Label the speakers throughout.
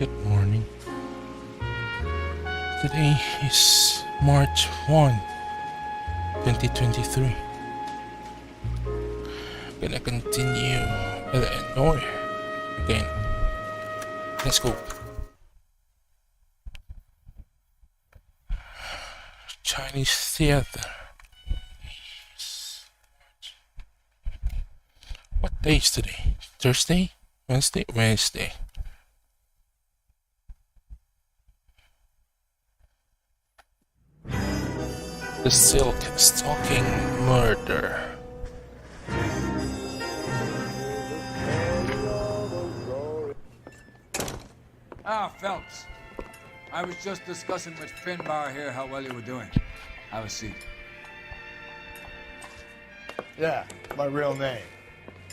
Speaker 1: Good morning. Today is March 1, 2023. Gonna continue Noire again. Let's go. Chinese theater. What day is today? Thursday? Wednesday? Wednesday. The silk stalking murder.
Speaker 2: Phelps. I was just discussing with Finbar here how well you were doing. Have a seat.
Speaker 3: Yeah, my real name.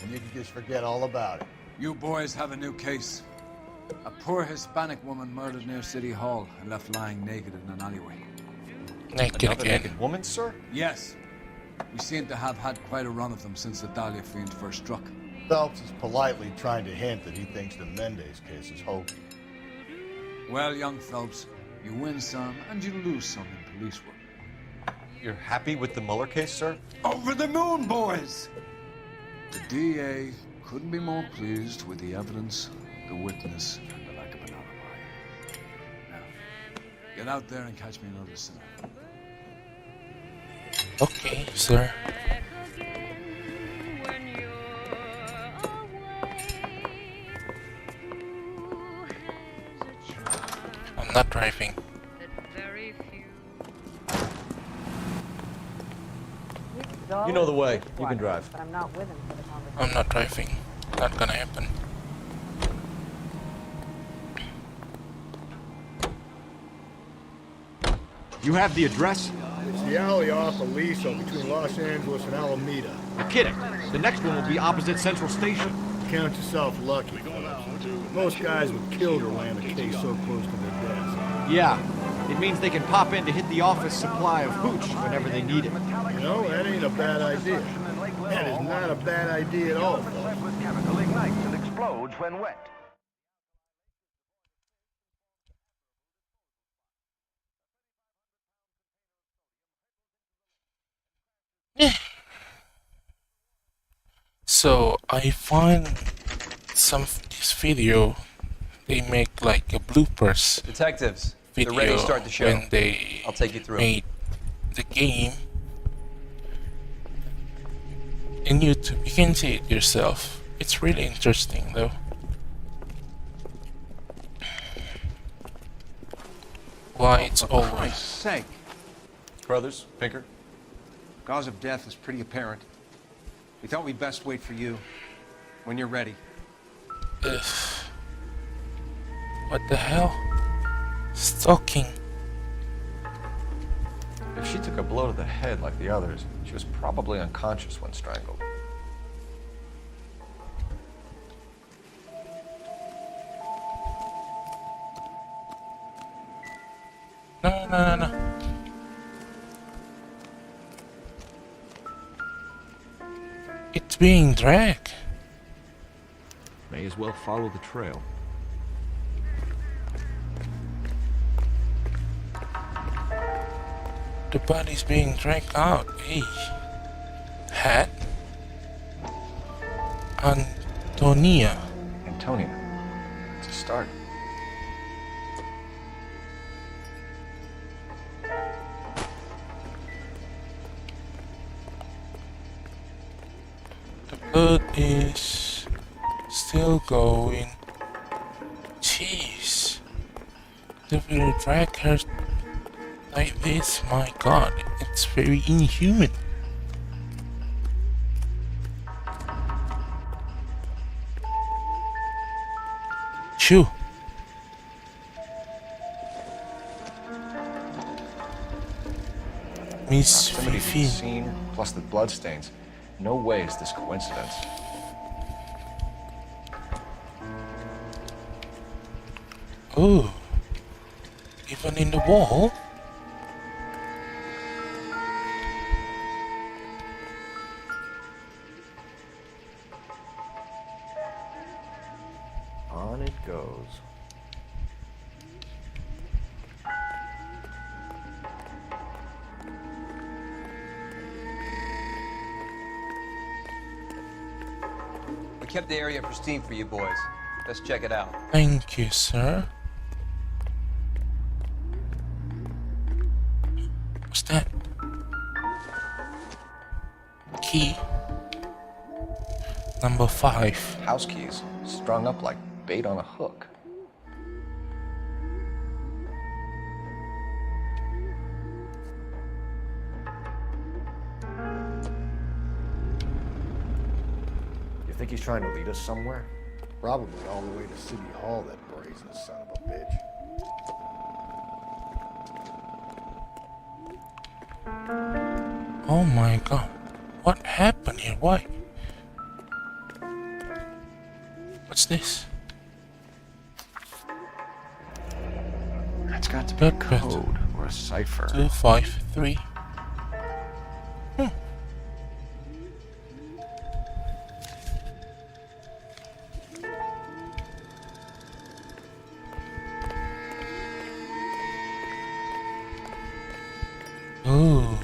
Speaker 3: And you can just forget all about it.
Speaker 2: You boys have a new case. A poor Hispanic woman murdered near City Hall and left lying naked in an alleyway.
Speaker 1: Naked
Speaker 4: Another
Speaker 1: again.
Speaker 4: naked woman, sir?
Speaker 2: Yes. We seem to have had quite a run of them since the Dahlia fiend first struck.
Speaker 3: Phelps is politely trying to hint that he thinks the Mendez case is hokey.
Speaker 2: Well, young Phelps, you win some and you lose some in police work.
Speaker 4: You're happy with the Mueller case, sir?
Speaker 2: Over the moon, boys! The DA couldn't be more pleased with the evidence, the witness, and the lack of an alibi. Now, get out there and catch me another sinner.
Speaker 1: Okay, sir. I'm not driving.
Speaker 4: You know the way. You can drive.
Speaker 5: But I'm not with him for the conversation.
Speaker 1: I'm not driving. Not gonna happen.
Speaker 6: You have the address?
Speaker 3: It's the alley off Aliso between Los Angeles and Alameda.
Speaker 6: You're kidding. The next one will be opposite Central Station.
Speaker 3: Count yourself lucky, Phelps. Most guys would kill to land a case so close to their desk.
Speaker 6: Yeah. It means they can pop in to hit the office supply of hooch whenever they need it.
Speaker 3: You know, that ain't a bad idea. That is not a bad idea at all, Phelps.
Speaker 7: Chemical ignites and explodes when wet.
Speaker 1: So I find some of this video. They make like a bloopers
Speaker 8: Detectives,
Speaker 1: video
Speaker 8: they're ready to start the show.
Speaker 1: when they
Speaker 8: I'll take you through.
Speaker 1: made the game in YouTube. You can see it yourself. It's really interesting though. Why it's
Speaker 6: For
Speaker 1: always
Speaker 6: Christ's sake.
Speaker 4: Brothers, Pinker?
Speaker 6: Cause of death is pretty apparent. We thought we'd best wait for you when you're ready.
Speaker 1: Ugh. What the hell? Stalking.
Speaker 4: If she took a blow to the head like the others, she was probably unconscious when strangled.
Speaker 1: No. It's being dragged.
Speaker 6: May as well follow the trail.
Speaker 1: The body's being dragged out. Hey. Hat. Antonia.
Speaker 4: Antonia. It's a start.
Speaker 1: The blood is still going. Jeez. They will drag her like this. My god, it's very inhuman. Shoo. Miss
Speaker 4: Proximity to the
Speaker 1: Fifi.
Speaker 4: scene, plus the bloodstains. No way is this coincidence.
Speaker 1: Oh. Even in the wall?
Speaker 4: On it goes.
Speaker 5: kept the area pristine for you boys. Let's check it out.
Speaker 1: Thank you, sir. What's that? Key. Number 5.
Speaker 4: House keys strung up like bait on a hook.
Speaker 8: You think he's trying to lead us somewhere?
Speaker 3: Probably all the way to City Hall, that brazen son of a bitch.
Speaker 1: Oh my god. What happened here? Why? What's this?
Speaker 4: That's got to be a
Speaker 1: Good.
Speaker 4: code or a cipher.
Speaker 1: 253. Ooh.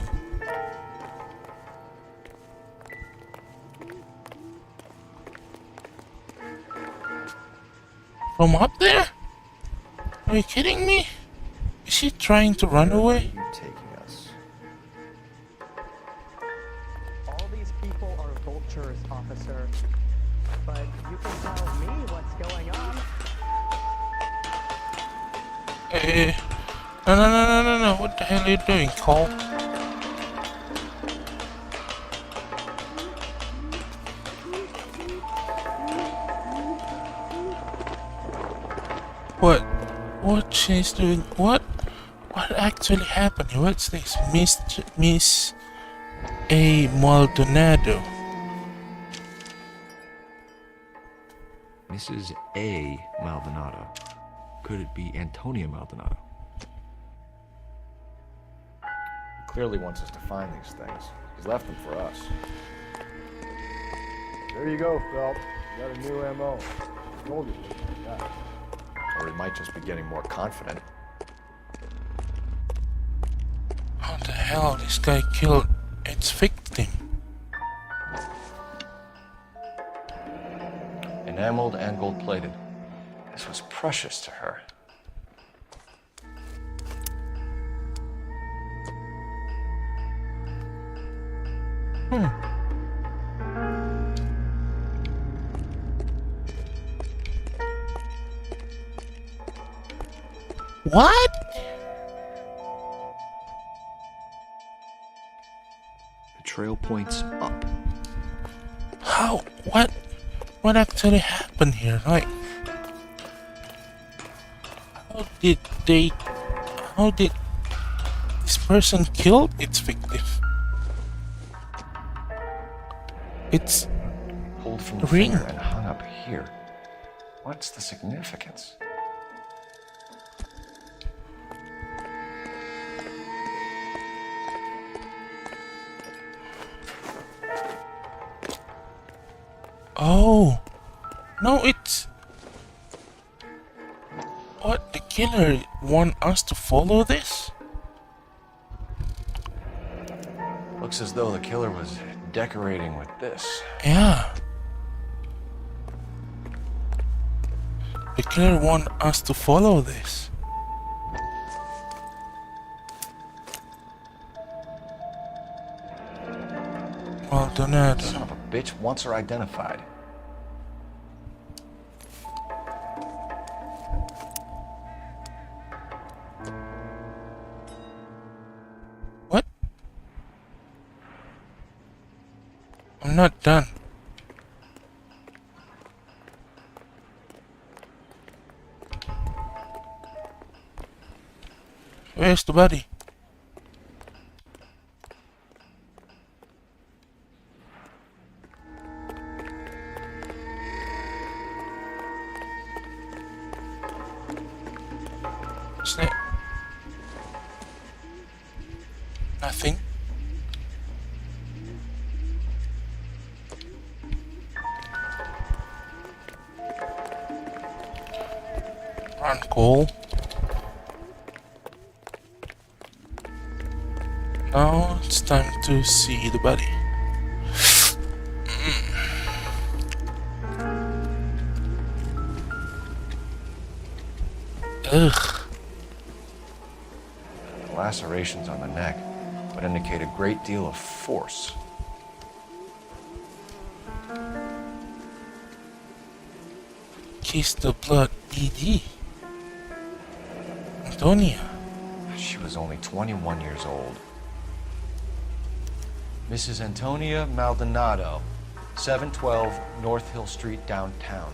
Speaker 1: From up there? Are you kidding me? Is she trying to run away?
Speaker 8: You taking us?
Speaker 9: All these people are vultures, officer. But you can tell me what's going on.
Speaker 1: No. What the hell are you doing, Cole? What she's doing? What actually happened here? What's this? Miss A. Maldonado.
Speaker 8: Mrs. A. Maldonado. Could it be Antonia Maldonado?
Speaker 4: He clearly wants us to find these things. He's left them for us.
Speaker 3: There you go, Phelps. You got a new M.O. I told you it was like that.
Speaker 4: Or he might just be getting more confident.
Speaker 1: How the hell this guy killed its victim?
Speaker 4: Enameled and gold-plated. This was precious to her.
Speaker 1: What?
Speaker 8: The trail points up.
Speaker 1: How? What? What actually happened here? Like, how did this person kill its victim? It's
Speaker 4: Pulled from the
Speaker 1: ring.
Speaker 4: finger and hung up here. What's the significance?
Speaker 1: Oh, no, it's... What, the killer want us to follow this?
Speaker 4: Looks as though the killer was decorating with this.
Speaker 1: Yeah. The killer want us to follow this. Maldonado.
Speaker 4: Son of a bitch wants her identified.
Speaker 1: What? I'm not done. Where's the body? What's that? Nothing. Run, Cole. Now it's time to see the body. Ugh.
Speaker 4: The lacerations on the neck would indicate a great deal of force.
Speaker 1: Kiss the blood, BD. Antonia.
Speaker 4: She was only 21 years old. Mrs. Antonia Maldonado, 712 North Hill Street, downtown.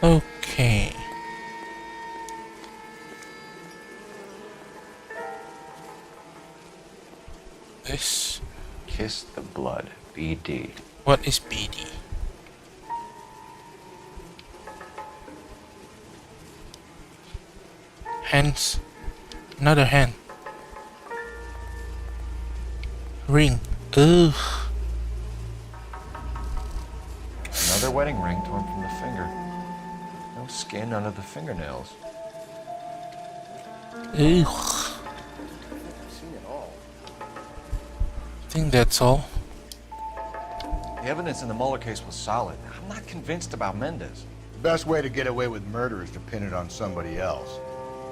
Speaker 1: Okay. This.
Speaker 4: Kiss the blood, BD.
Speaker 1: What is BD? Hands. Another hand. Ring. Ugh.
Speaker 4: Another wedding ring torn from the finger. No skin under the fingernails.
Speaker 1: Ugh. I think that's all.
Speaker 4: The evidence in the Mueller case was solid. I'm not convinced about Mendez.
Speaker 3: The best way to get away with murder is to pin it on somebody else.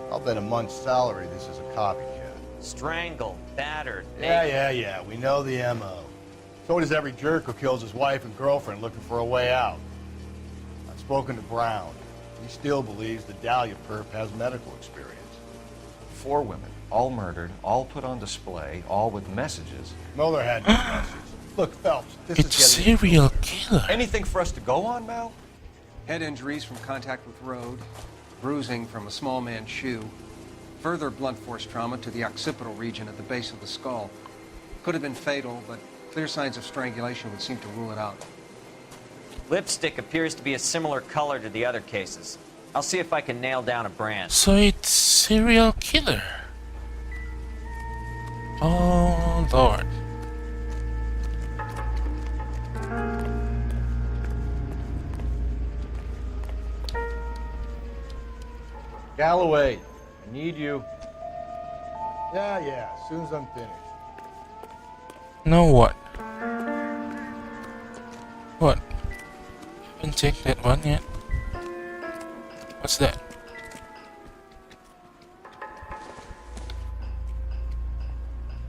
Speaker 3: I'll bet a month's salary this is a copycat.
Speaker 5: Strangled, battered,
Speaker 3: Yeah. We know the M.O. So does every jerk who kills his wife and girlfriend looking for a way out. I've spoken to Brown. He still believes the Dahlia perp has medical experience.
Speaker 4: 4 women, all murdered, all put on display, all with messages.
Speaker 3: Mueller had no message. Look, Phelps, this
Speaker 1: It's
Speaker 3: is getting...
Speaker 1: serial killer.
Speaker 4: Anything for us to go on, Mal?
Speaker 6: Head injuries from contact with road, bruising from a small man's shoe, further blunt force trauma to the occipital region at the base of the skull. Could have been fatal, but clear signs of strangulation would seem to rule it out.
Speaker 5: Lipstick appears to be a similar color to the other cases. I'll see if I can nail down a brand.
Speaker 1: So it's serial killer. Oh Lord.
Speaker 4: Galloway, I need you.
Speaker 3: Yeah, as soon as I'm finished.
Speaker 1: Now what? What? Haven't checked that one yet. What's that?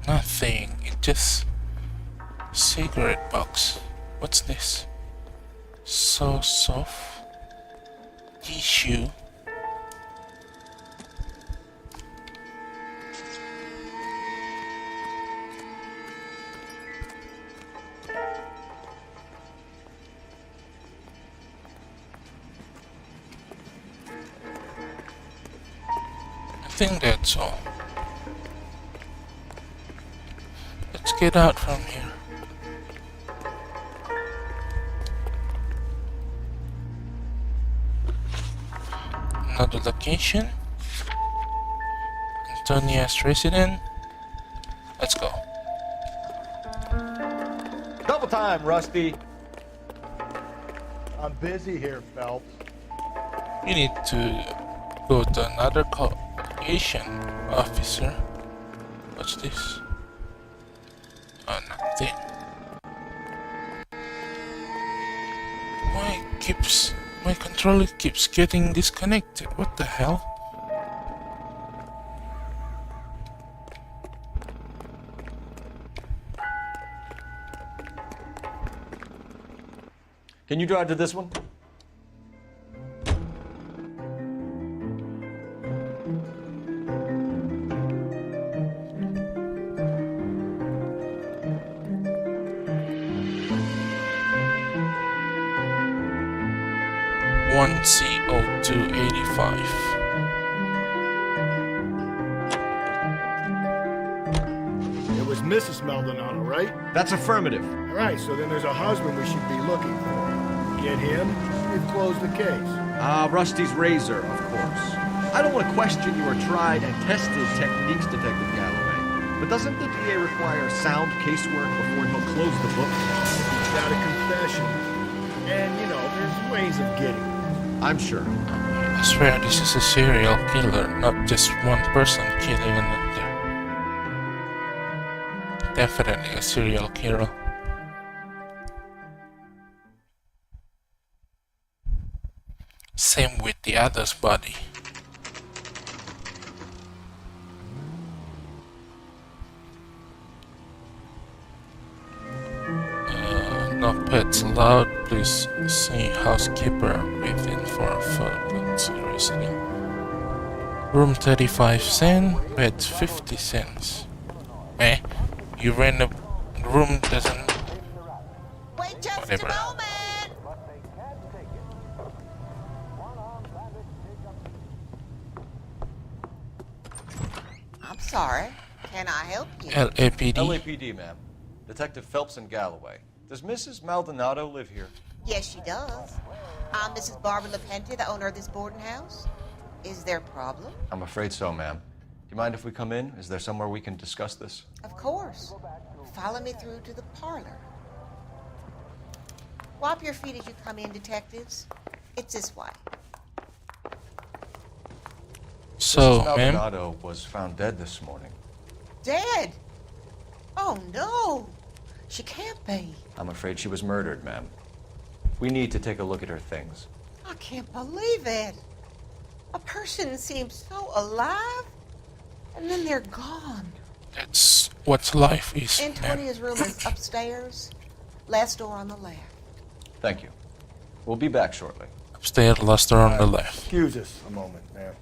Speaker 1: Nothing. It just cigarette box. What's this? So soft. Tissue. I think that's all. Let's get out from here. Another location. Antonia's resident. Let's go.
Speaker 4: Double time, Rusty.
Speaker 3: I'm busy here, Phelps.
Speaker 1: You need to go to another location, officer. What's this? Oh, nothing. My controller keeps getting disconnected. What the hell?
Speaker 4: Can you drive to this one?
Speaker 1: CO285.
Speaker 3: It was Mrs. Maldonado, right?
Speaker 8: That's affirmative.
Speaker 3: All right, so then there's a husband we should be looking for. Get him, we've closed the case.
Speaker 8: Rusty's razor, of course. I don't want to question your tried and tested techniques, Detective Galloway. But doesn't the DA require sound casework before he'll close the book?
Speaker 3: He's got a confession. And, you know, there's ways of getting it.
Speaker 8: I'm sure.
Speaker 1: I swear this is a serial killer, not just one person killing another. Definitely a serial killer. Same with the other's body. No pets allowed. Please see housekeeper within for further reasoning. Room 35 cents, bed 50 cents. Eh? You rent a room doesn't...
Speaker 10: Wait just
Speaker 1: Whatever.
Speaker 10: a moment! I'm sorry. Can I help you?
Speaker 1: LAPD.
Speaker 4: LAPD, ma'am. Detective Phelps and Galloway. Does Mrs. Maldonado live here?
Speaker 10: Yes, she does. I'm Mrs. Barbara LaPente, the owner of this boarding house. Is there a problem?
Speaker 4: I'm afraid so, ma'am. Do you mind if we come in? Is there somewhere we can discuss this?
Speaker 10: Of course. Follow me through to the parlor. Wipe your feet as you come in, detectives. It's this way.
Speaker 1: So,
Speaker 4: Mrs.
Speaker 1: ma'am,
Speaker 4: Maldonado was found dead this morning.
Speaker 10: Dead? Oh, no. She can't be.
Speaker 4: I'm afraid she was murdered, ma'am. We need to take a look at her things.
Speaker 10: I can't believe it. A person seems so alive, and then they're gone.
Speaker 1: that's what life is, ma'am.
Speaker 10: Antonia's room is upstairs. Last door on the left.
Speaker 4: Thank you. We'll be back shortly.
Speaker 1: Upstairs, last door on the left.
Speaker 3: Excuse us a moment, ma'am.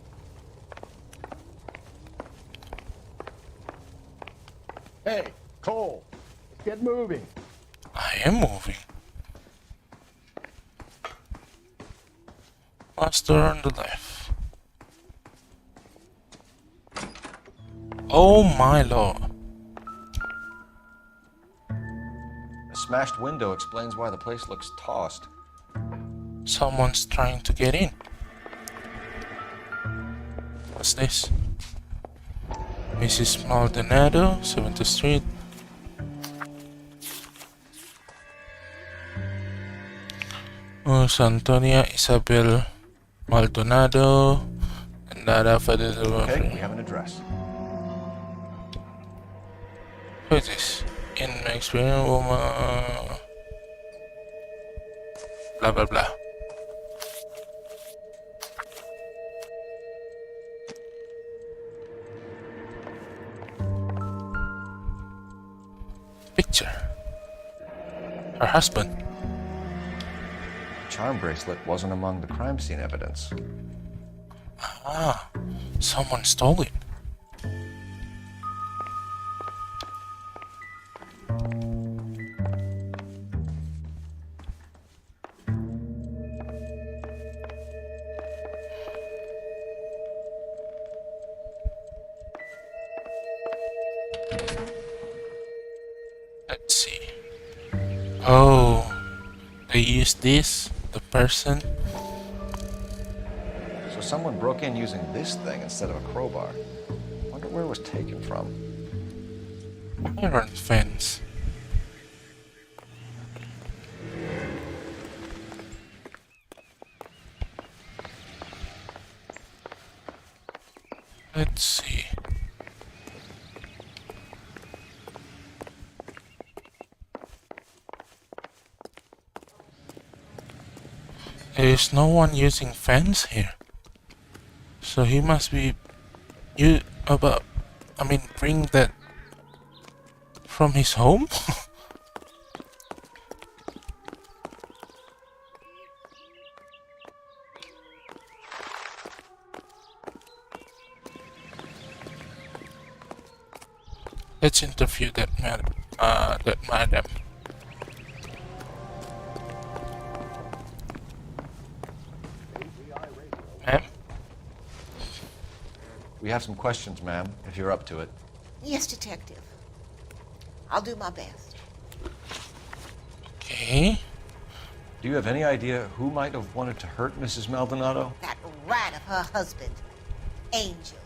Speaker 3: Hey, Cole, let's get moving.
Speaker 1: I am moving. Last door on the left. Oh my lord.
Speaker 4: A smashed window explains why the place looks tossed.
Speaker 1: Someone's trying to get in. What's this? Mrs. Maldonado, 7th Street. Antonia Isabel Maldonado. And nada for the...
Speaker 4: Okay, we have an address.
Speaker 1: Who is this? In my experience, woman... Blah blah blah. Picture. Her husband.
Speaker 4: Charm bracelet wasn't among the crime scene evidence.
Speaker 1: Ah, someone stole it. Let's see. Oh, they used this, the person.
Speaker 4: So someone broke in using this thing instead of a crowbar. Wonder where it was taken from.
Speaker 1: Iron fence. Let's see. There's no one using fence here. So he must be bring that from his home? Let's interview that madam. Ma'am?
Speaker 4: We have some questions, ma'am, if you're up to it.
Speaker 10: Yes, detective. I'll do my best.
Speaker 1: Okay.
Speaker 4: Do you have any idea who might have wanted to hurt Mrs. Maldonado?
Speaker 10: That rat of her husband, Angel.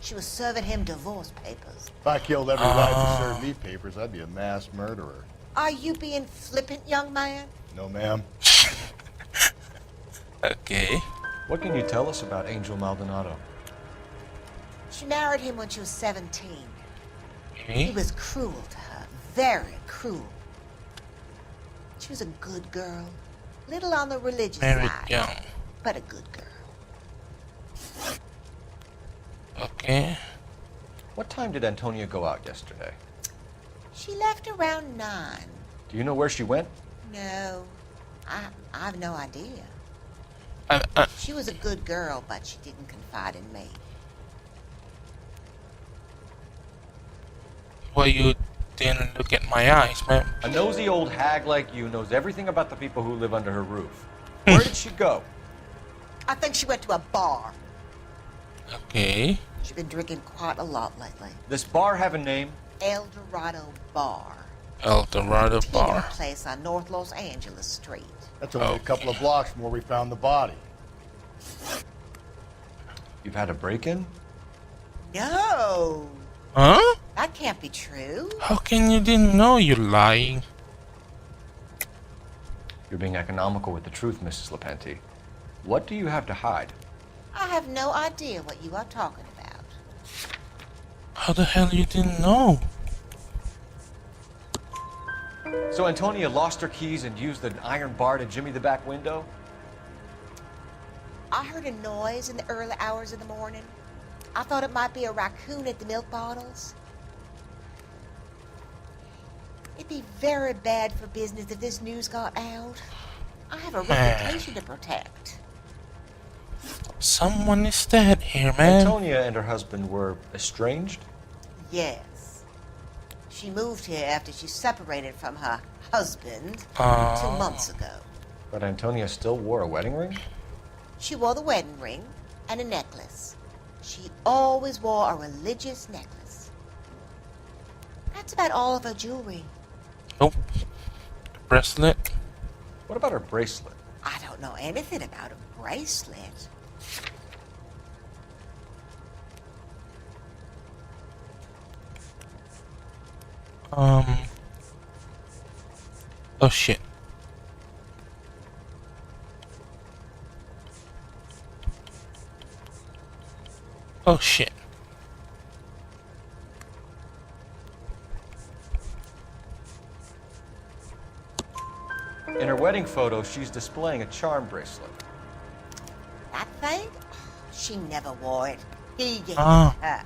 Speaker 10: She was serving him divorce papers.
Speaker 3: If I killed every wife to serve me papers, I'd be a mass murderer.
Speaker 10: Are you being flippant, young man?
Speaker 3: No, ma'am.
Speaker 1: Okay.
Speaker 4: What can you tell us about Angel Maldonado?
Speaker 10: She married him when she was 17.
Speaker 1: Okay.
Speaker 10: He was cruel to her, very cruel. She was a good girl, little on the religious
Speaker 1: Married
Speaker 10: side.
Speaker 1: young.
Speaker 10: but a good girl.
Speaker 1: Okay.
Speaker 4: What time did Antonia go out yesterday?
Speaker 10: She left around 9.
Speaker 4: Do you know where she went?
Speaker 10: No, I have no idea.
Speaker 1: I,
Speaker 10: She was a good girl, but she didn't confide in me.
Speaker 1: well, you didn't look at my eyes, man.
Speaker 4: A nosy old hag like you knows everything about the people who live under her roof. Where did she go?
Speaker 10: I think she went to a bar.
Speaker 1: Okay.
Speaker 10: She's been drinking quite a lot lately.
Speaker 4: This bar have a name?
Speaker 10: El Dorado Bar.
Speaker 1: El Dorado
Speaker 10: Tenure
Speaker 1: Bar.
Speaker 10: place on North Los Angeles Street.
Speaker 3: That's only a couple of blocks from where we found the body.
Speaker 4: You've had a break-in?
Speaker 10: No,
Speaker 1: Huh?
Speaker 10: that can't be true.
Speaker 1: How can you didn't know you're lying?
Speaker 4: You're being economical with the truth, Mrs. Lepenti. What do you have to hide?
Speaker 10: I have no idea what you are talking about.
Speaker 1: How the hell you didn't know?
Speaker 4: So Antonia lost her keys and used an iron bar to jimmy the back window?
Speaker 10: I heard a noise in the early hours of the morning. I thought it might be a raccoon at the milk bottles. It'd be very bad for business if this news got out. I have a reputation to protect.
Speaker 1: Someone is dead here, man.
Speaker 4: Antonia and her husband were estranged?
Speaker 10: Yes. She moved here after she separated from her husband 2 months ago.
Speaker 4: But Antonia still wore a wedding ring?
Speaker 10: She wore the wedding ring and a necklace. She always wore a religious necklace. That's about all of her jewelry.
Speaker 1: Nope. Bracelet.
Speaker 4: What about her bracelet?
Speaker 10: I don't know anything about a bracelet.
Speaker 1: Oh shit. Oh shit.
Speaker 4: In her wedding photo, she's displaying a charm bracelet.
Speaker 10: That thing? She never wore it. He gave it
Speaker 1: Ah.
Speaker 10: to her.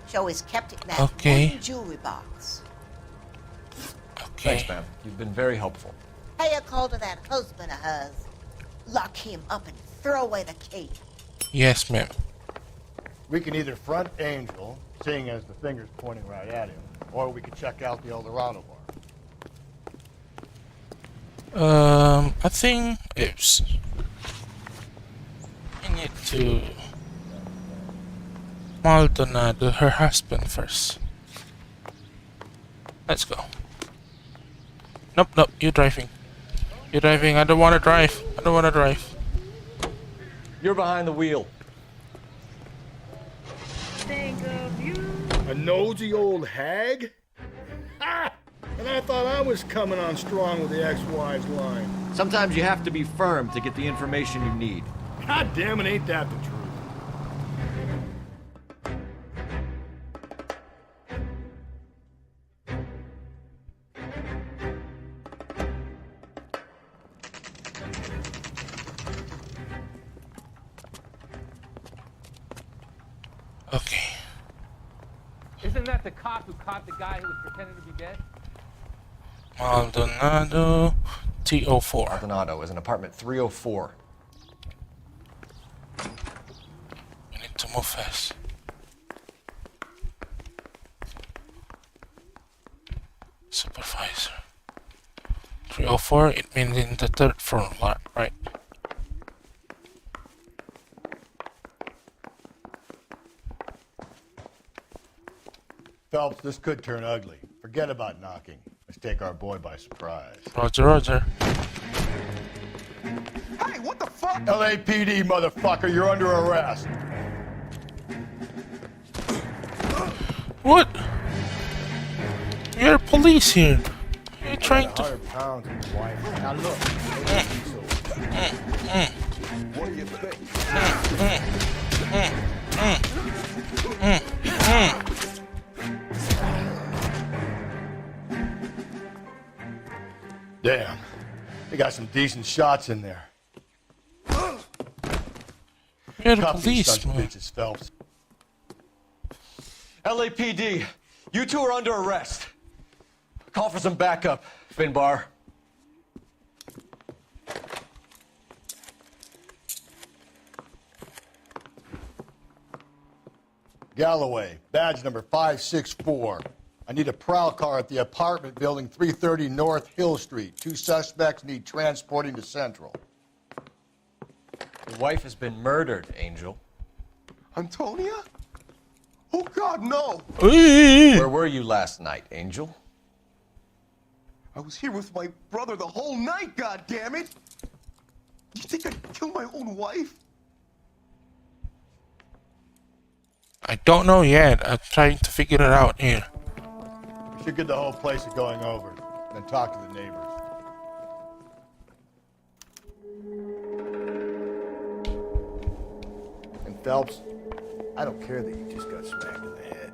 Speaker 10: She always kept it in that
Speaker 1: Okay.
Speaker 10: wooden jewelry box.
Speaker 1: Okay.
Speaker 4: Thanks, ma'am. You've been very helpful.
Speaker 10: Pay a call to that husband of hers. Lock him up and throw away the key.
Speaker 1: Yes, ma'am.
Speaker 3: We can either front Angel, seeing as the finger's pointing right at him, or we could check out the El Dorado bar.
Speaker 1: I think it's. We need to. Maldonado, her husband first. Let's go. Nope, nope, you're driving. You're driving, I don't want to drive. I don't want to drive.
Speaker 4: You're behind the wheel.
Speaker 3: A nosy old hag? Ha! And I thought I was coming on strong with the ex-wife's line.
Speaker 8: Sometimes you have to be firm to get the information you need.
Speaker 3: God damn it, ain't that the truth?
Speaker 1: Okay.
Speaker 11: Isn't that the cop who caught the guy who was pretending to be dead?
Speaker 1: Maldonado T04.
Speaker 4: Maldonado is in apartment 304.
Speaker 1: We need to move fast. Supervisor. 304, it means in the third floor lot, right?
Speaker 3: Phelps, this could turn ugly. Forget about knocking. Let's take our boy by surprise.
Speaker 1: Roger, roger.
Speaker 3: Hey, what the fuck? LAPD, motherfucker, you're under arrest.
Speaker 1: What? You're police here. You're trying to.
Speaker 3: 100 pounds of wife. Now look. What do you think? Damn. They got some decent shots in there.
Speaker 1: You're the
Speaker 3: Cuff these sons of
Speaker 1: policeman.
Speaker 3: bitches, Phelps.
Speaker 4: LAPD, you two are under arrest. Call for some backup, Finbar.
Speaker 3: Galloway, badge number 564. I need a prowl car at the apartment building 330 North Hill Street. 2 suspects need transporting to Central.
Speaker 4: Your wife has been murdered, Angel.
Speaker 3: Antonia? Oh, God, no!
Speaker 4: Where were you last night, Angel?
Speaker 3: I was here with my brother the whole night, goddammit! You think I'd kill my own wife?
Speaker 1: I don't know yet. I'm trying to figure it out here.
Speaker 3: We should get the whole place going over, then talk to the neighbors. And Phelps, I don't care that you just got smacked in the head.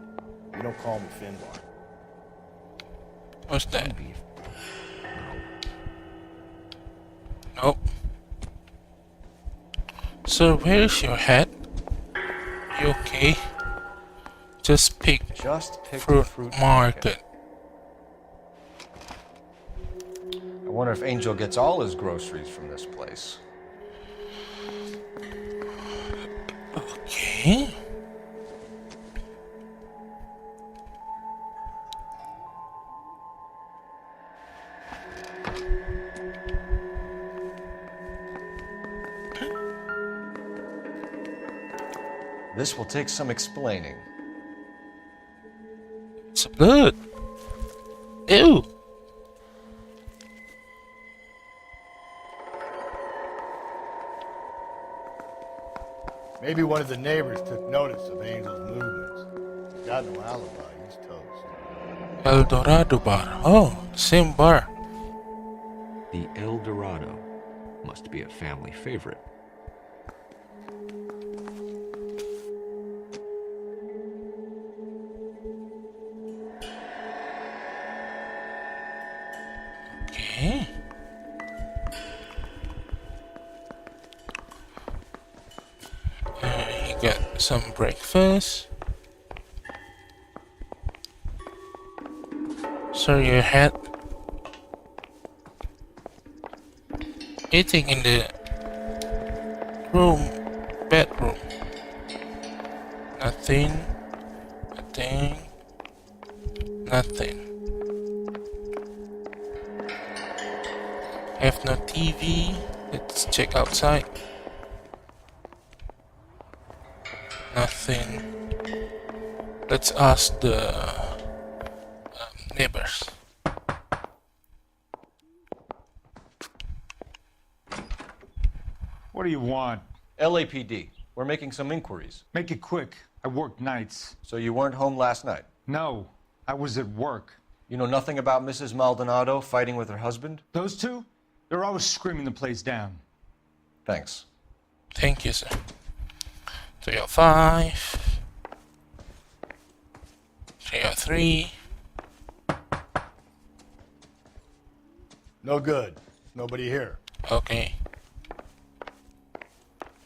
Speaker 3: You don't call me Finbar.
Speaker 1: What's that? Nope. So where's your hat? You okay? Just pick fruit market.
Speaker 4: I wonder if Angel gets all his groceries from this place.
Speaker 1: Okay.
Speaker 4: This will take some explaining.
Speaker 1: It's blood. Ew.
Speaker 3: Maybe one of the neighbors took notice of Angel's movements. He's got no alibi. He's toast.
Speaker 1: El Dorado bar. Oh, same bar.
Speaker 12: The El Dorado must be a family favorite.
Speaker 1: Okay. You got some breakfast. Sorry, your hat. Eating in the bedroom. Nothing. Have no TV. Let's check outside. Nothing. Let's ask the neighbors.
Speaker 13: What do you want?
Speaker 4: LAPD, we're making some inquiries.
Speaker 13: Make it quick. I work nights.
Speaker 4: So you weren't home last night?
Speaker 13: No, I was at work.
Speaker 4: You know nothing about Mrs. Maldonado fighting with her husband?
Speaker 13: Those two? They're always screaming the place down.
Speaker 4: Thanks.
Speaker 1: Thank you, sir. 305. 303.
Speaker 3: No good. Nobody here.
Speaker 1: Okay.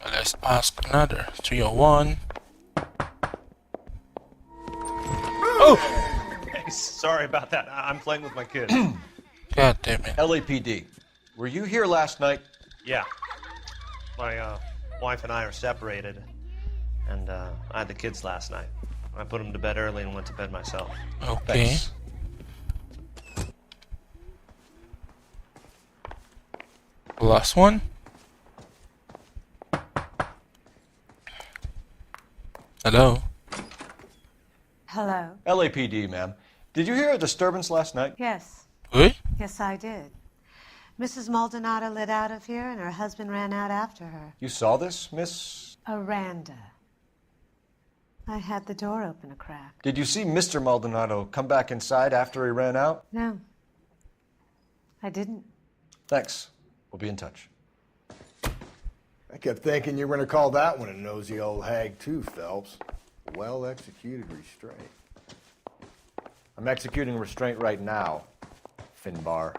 Speaker 1: Let's ask another. 301. Oh!
Speaker 14: Hey, sorry about that. I'm playing with my kids.
Speaker 1: God damn it.
Speaker 4: LAPD, were you here last night?
Speaker 14: Yeah. My wife and I are separated, and I had the kids last night. I put them to bed early and went to bed myself.
Speaker 1: Okay.
Speaker 4: Thanks.
Speaker 1: Last one. Hello.
Speaker 15: Hello.
Speaker 4: LAPD, ma'am. Did you hear a disturbance last night?
Speaker 15: Yes.
Speaker 1: What?
Speaker 15: Yes, I did. Mrs. Maldonado lit out of here, and her husband ran out after her.
Speaker 4: You saw this, Miss?
Speaker 15: Aranda. I had the door open a crack.
Speaker 4: Did you see Mr. Maldonado come back inside after he ran out?
Speaker 15: No. I didn't.
Speaker 4: Thanks. We'll be in touch.
Speaker 3: I kept thinking you were going to call that one a nosy old hag too, Phelps. Well-executed restraint.
Speaker 4: I'm executing restraint right now, Finbar.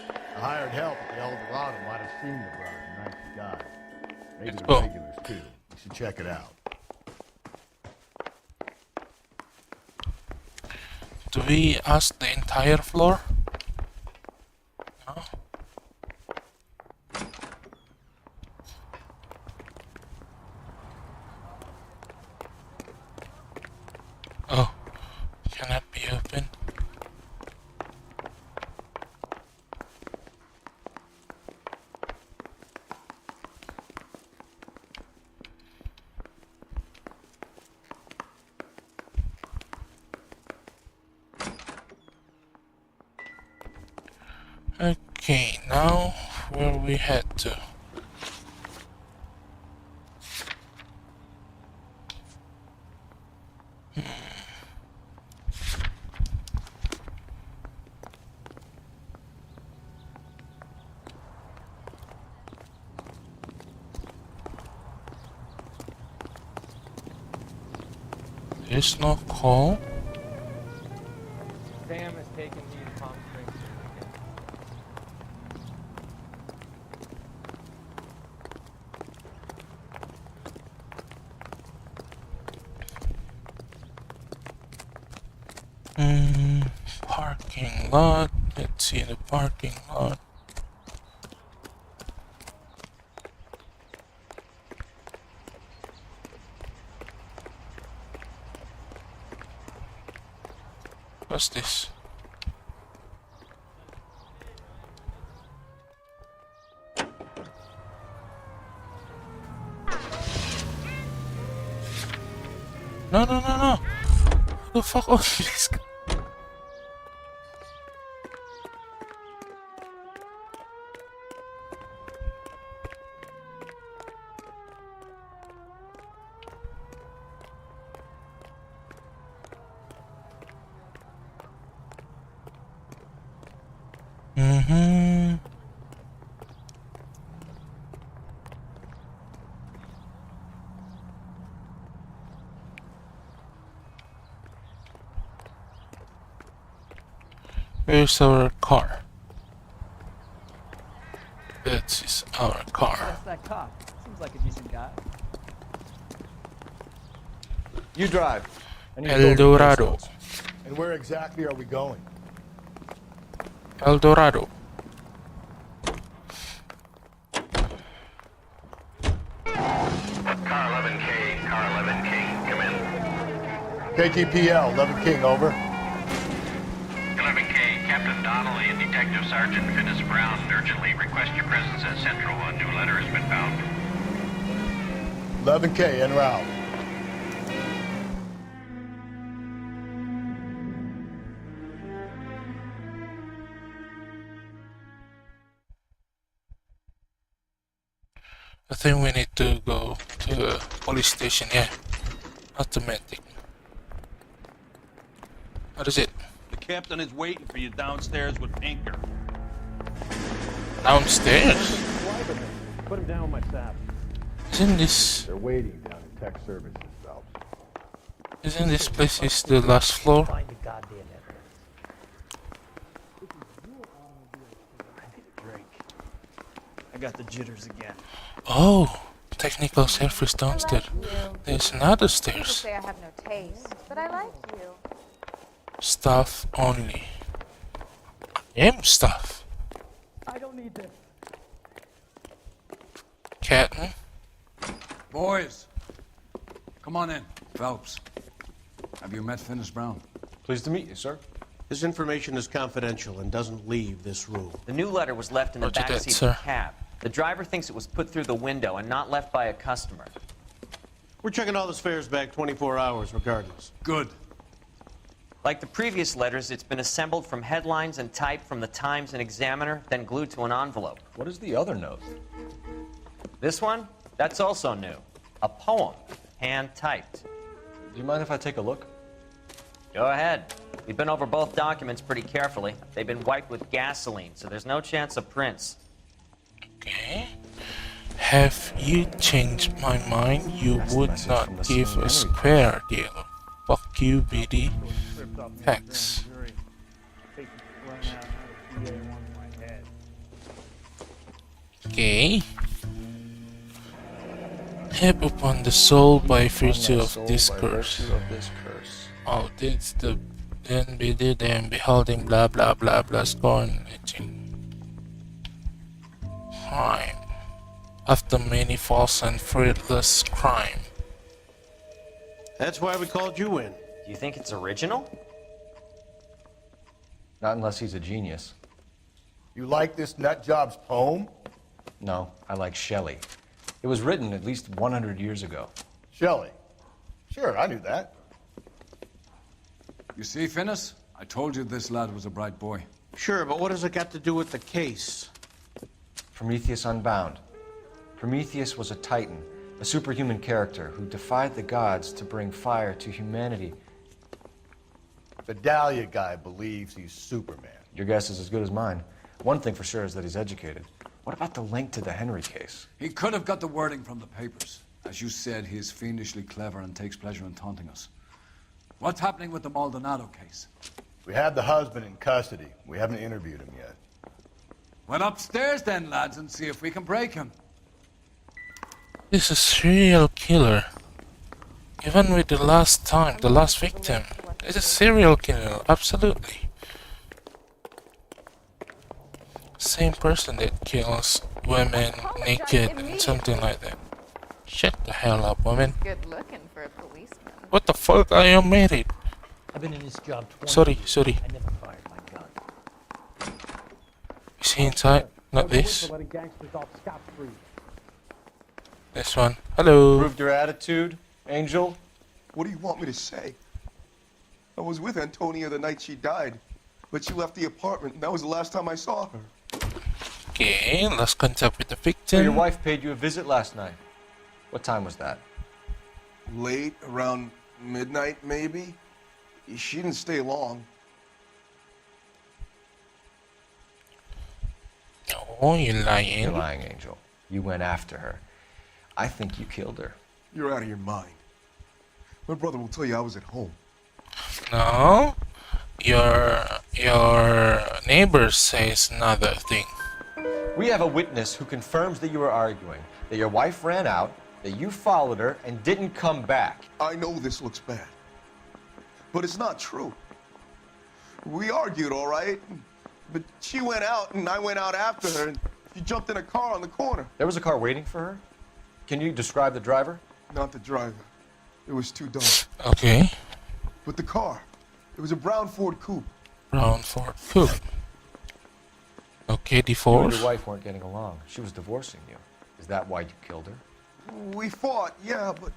Speaker 3: I hired help at the El Dorado. Might have seen the brother the night he died. Maybe
Speaker 1: Let's
Speaker 3: the
Speaker 1: go.
Speaker 3: regulars too. You should check it out.
Speaker 1: Do we ask the entire floor? No. Oh, cannot be open. Okay, now where we head to? There's no call.
Speaker 11: Sam has taken me to Palm Springs this weekend.
Speaker 1: Parking lot. Let's see the parking lot. What's this? No, no, no, no. Who the fuck was this guy? Where's our car? This is our car.
Speaker 9: That's that cop. Seems like a decent guy.
Speaker 8: You drive.
Speaker 1: El Dorado.
Speaker 3: And where exactly are we going?
Speaker 1: El Dorado.
Speaker 7: Car 11K, Car 11K, come in.
Speaker 3: KTPL, 11 King, over.
Speaker 7: 11K, Captain Donnelly and Detective Sergeant Finis Brown urgently request your presence at Central. A new letter has been found.
Speaker 3: 11K, en route.
Speaker 1: I think we need to go to the police station, yeah. Automatic. What is it?
Speaker 16: The captain is waiting for you downstairs with anchor.
Speaker 1: Downstairs?
Speaker 8: Put him down with my staff.
Speaker 1: Isn't this...
Speaker 3: They're waiting down in tech services, Phelps.
Speaker 1: Isn't this place is the last floor?
Speaker 9: Find the goddamn evidence.
Speaker 6: I got the jitters again.
Speaker 1: Oh, technical service downstairs. There's another stairs.
Speaker 17: People say I have no taste, but I like you.
Speaker 1: Stuff only. Stuff.
Speaker 9: I don't need this.
Speaker 1: Captain.
Speaker 2: Boys, come on in. Phelps, have you met Finis Brown?
Speaker 8: Pleased to meet you, sir. This information is confidential and doesn't leave this room.
Speaker 5: The new letter was left in the
Speaker 1: Roger that,
Speaker 5: backseat of
Speaker 1: sir.
Speaker 5: the cab. The driver thinks it was put through the window and not left by a customer.
Speaker 8: We're checking all this fares back 24 hours regardless.
Speaker 2: Good.
Speaker 5: Like the previous letters, it's been assembled from headlines and typed from the Times and Examiner, then glued to an envelope.
Speaker 4: What is the other note?
Speaker 5: This one? That's also new. A poem, hand-typed.
Speaker 4: Do you mind if I take a look?
Speaker 5: Go ahead. We've been over both documents pretty carefully. They've been wiped with gasoline, so there's no chance of prints.
Speaker 1: Okay. Have you changed my mind? You would not give a square deal. Fuck you, BD. Hex. Okay. Hip upon the soul by virtue of this curse.
Speaker 4: This curse.
Speaker 1: Oh, that's the then be did and beholding blah blah blah blah scorn etching. Crime. After many false and fruitless crime.
Speaker 18: That's why we called you in.
Speaker 5: Do you think it's original?
Speaker 4: Not unless he's a genius. You like this nutjob's poem? No, I like Shelley. It was written at least 100 years ago. Shelley? Sure, I knew that.
Speaker 2: You see, Finnis? I told you this lad was a bright boy.
Speaker 18: Sure, but what has it got to do with the case?
Speaker 4: Prometheus Unbound. Prometheus was a titan, a superhuman character who defied the gods to bring fire to humanity. The Dahlia guy believes he's Superman. Your guess is as good as mine. One thing for sure is that he's educated. What about the link to the Henry case?
Speaker 2: He could have got the wording from the papers. As you said, he is fiendishly clever and takes pleasure in taunting us. What's happening with the Maldonado case?
Speaker 3: We have the husband in custody. We haven't interviewed him yet.
Speaker 2: Well, upstairs then, lads, and see if we can break him.
Speaker 1: This is a serial killer. Even with the last victim. It's a serial killer, absolutely. Same person that kills women naked and something like that. Shut the hell up, woman.
Speaker 17: Good looking for a policeman.
Speaker 1: What the fuck? I am married.
Speaker 19: I've been in this job 20
Speaker 1: Sorry,
Speaker 19: years.
Speaker 1: sorry.
Speaker 19: I never fired my gun.
Speaker 1: Is he inside? Not this.
Speaker 9: Letting gangsters off scot-free.
Speaker 1: This one. Hello.
Speaker 3: Proved your attitude, Angel?
Speaker 20: What do you want me to say? I was with Antonia the night she died, but she left the apartment, and that was the last time I saw her.
Speaker 1: Okay, lost contact with the
Speaker 4: So
Speaker 1: victim.
Speaker 4: your wife paid you a visit last night. What time was that?
Speaker 20: Late, around midnight, maybe? She didn't stay long.
Speaker 1: Oh, you're lying.
Speaker 4: You're lying, Angel. You went after her. I think you killed her.
Speaker 20: You're out of your mind. My brother will tell you I was at home.
Speaker 1: No, your neighbor says another thing.
Speaker 4: We have a witness who confirms that you were arguing, that your wife ran out, that you followed her and didn't come back.
Speaker 20: I know this looks bad, but it's not true. We argued, all right, but she went out and I went out after her and she jumped in a car on the corner.
Speaker 4: There was a car waiting for her? Can you describe the driver?
Speaker 20: Not the driver. It was too dark.
Speaker 1: Okay.
Speaker 20: But the car, it was a brown Ford Coupe.
Speaker 1: Brown Ford Coupe. Okay,
Speaker 4: You
Speaker 1: divorce.
Speaker 4: and your wife weren't getting along. She was divorcing you. Is that why you killed her?
Speaker 20: We fought, yeah, but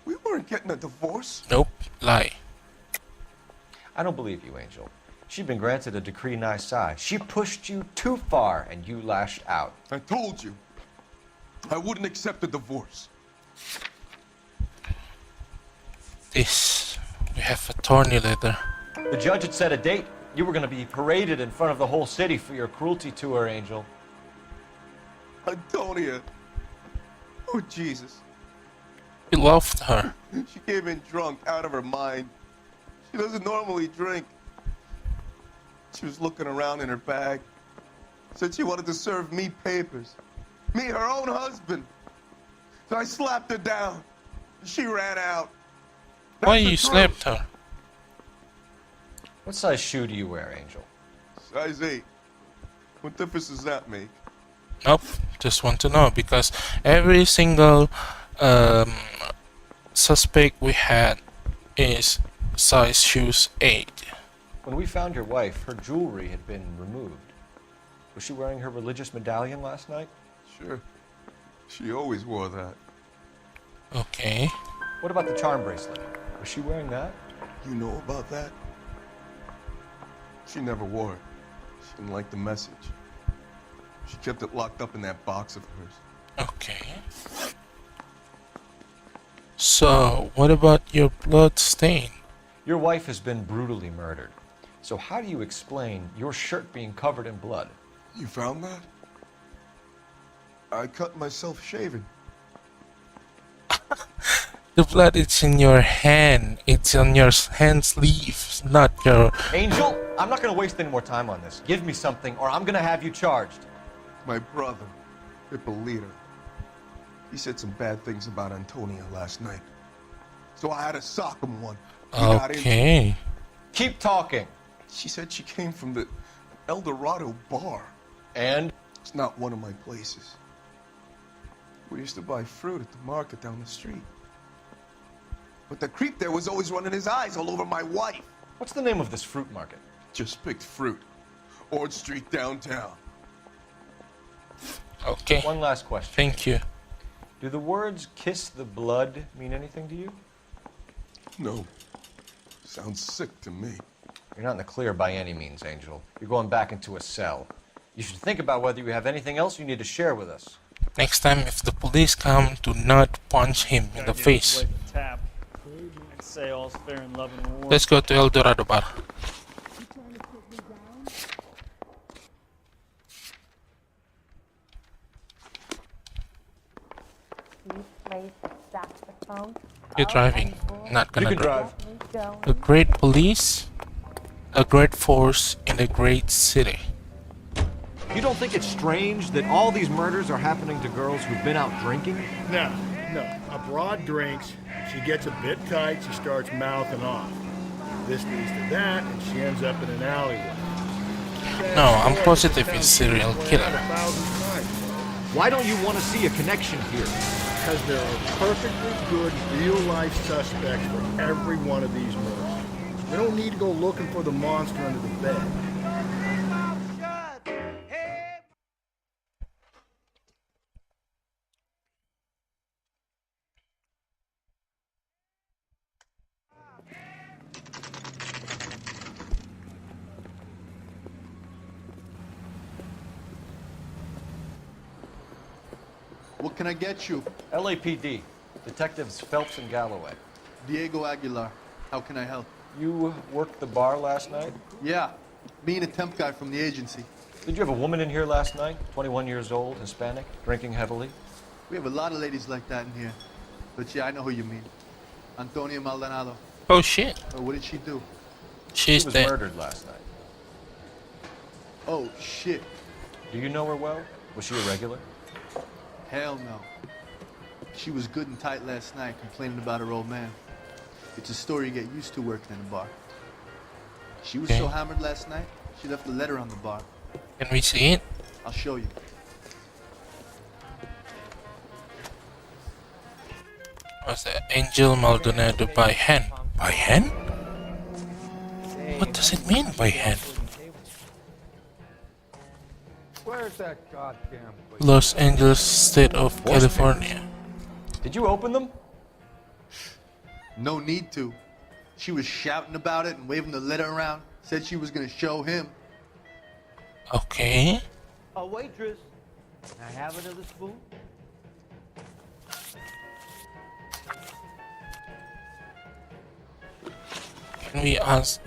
Speaker 20: we weren't getting a divorce.
Speaker 1: Nope, lie.
Speaker 4: I don't believe you, Angel. She'd been granted a decree nisi. She pushed you too far and you lashed out.
Speaker 20: I told you, I wouldn't accept a divorce.
Speaker 1: This. We have a attorney letter.
Speaker 4: The judge had set a date. You were going to be paraded in front of the whole city for your cruelty to her, Angel.
Speaker 20: Antonia. Oh, Jesus.
Speaker 1: You loved her.
Speaker 20: She came in drunk, out of her mind. She doesn't normally drink. She was looking around in her bag. Said she wanted to serve me papers. Me, her own husband. So I slapped her down. She ran out.
Speaker 1: Why you slapped her?
Speaker 4: What size shoe do you wear, Angel?
Speaker 20: Size 8. What difference does that make?
Speaker 1: Nope, just want to know because every single suspect we had is size shoes 8.
Speaker 4: When we found your wife, her jewelry had been removed. Was she wearing her religious medallion last night?
Speaker 20: Sure. She always wore that.
Speaker 1: Okay.
Speaker 4: What about the charm bracelet? Was she wearing that?
Speaker 20: You know about that? She never wore it. She didn't like the message. She kept it locked up in that box of hers.
Speaker 1: Okay. So, what about your blood stain?
Speaker 4: Your wife has been brutally murdered. So how do you explain your shirt being covered in blood?
Speaker 20: You found that? I cut myself shaving.
Speaker 1: The blood is in your hand. It's on your hand sleeve, not your...
Speaker 4: Angel, I'm not going to waste any more time on this. Give me something or I'm going to have you charged.
Speaker 20: My brother, Hippolyta. He said some bad things about Antonia last night. So I had to sock him one. He got into it.
Speaker 1: Okay.
Speaker 3: Keep talking.
Speaker 20: She said she came from the El Dorado bar.
Speaker 3: And?
Speaker 20: It's not one of my places. We used to buy fruit at the market down the street. But the creep there was always running his eyes all over my wife.
Speaker 4: What's the name of this fruit market?
Speaker 20: Just picked fruit. Ord Street downtown.
Speaker 1: Okay.
Speaker 4: One last question.
Speaker 1: Thank you.
Speaker 4: Do the words kiss the blood mean anything to you?
Speaker 20: No. Sounds sick to me.
Speaker 4: You're not in the clear by any means, Angel. You're going back into a cell. You should think about whether you have anything else you need to share with us.
Speaker 1: Next time, if the police come, do not punch him in the face.
Speaker 21: Say all's fair in love and war.
Speaker 1: Let's go to El Dorado Bar. You're driving. Not gonna
Speaker 4: You can
Speaker 1: drive. A great police, a great force in a great city.
Speaker 8: You don't think it's strange that all these murders are happening to girls who've been out drinking?
Speaker 3: No. A broad drinks, she gets a bit tight, she starts mouthing off. This leads to that, and she ends up in an alleyway.
Speaker 1: No, I'm positive he's serial killer.
Speaker 8: Why don't you want to see a connection here?
Speaker 3: Because there are perfectly good real-life suspects for every one of these murders. We don't need to go looking for the monster under the bed.
Speaker 22: What can I get you?
Speaker 4: LAPD. Detectives Phelps and Galloway.
Speaker 22: Diego Aguilar. How can I help?
Speaker 4: You worked the bar last night?
Speaker 22: Yeah. Me and a temp guy from the agency.
Speaker 4: Did you have a woman in here last night? 21 years old, Hispanic, drinking heavily?
Speaker 22: We have a lot of ladies like that in here. But yeah, I know who you mean. Antonia Maldonado.
Speaker 1: Oh shit.
Speaker 22: What did she do?
Speaker 1: She
Speaker 4: was
Speaker 1: dead.
Speaker 4: murdered last night.
Speaker 22: Oh, shit.
Speaker 4: Do you know her well? Was she a regular?
Speaker 22: Hell no. She was good and tight last night, complaining about her old man. It's a story you get used to working in a bar. She was so hammered last night, she left a letter on the bar.
Speaker 1: Can we see it?
Speaker 22: I'll show you.
Speaker 1: What's that? Angel Maldonado by hand. By hand? What does it mean by hand?
Speaker 23: Where's that goddamn place?
Speaker 1: Los Angeles, State of California.
Speaker 4: Did you open them?
Speaker 22: No need to. She was shouting about it and waving the letter around. Said she was gonna show him.
Speaker 1: Okay.
Speaker 23: A waitress. Can I have another spoon?
Speaker 1: Can we ask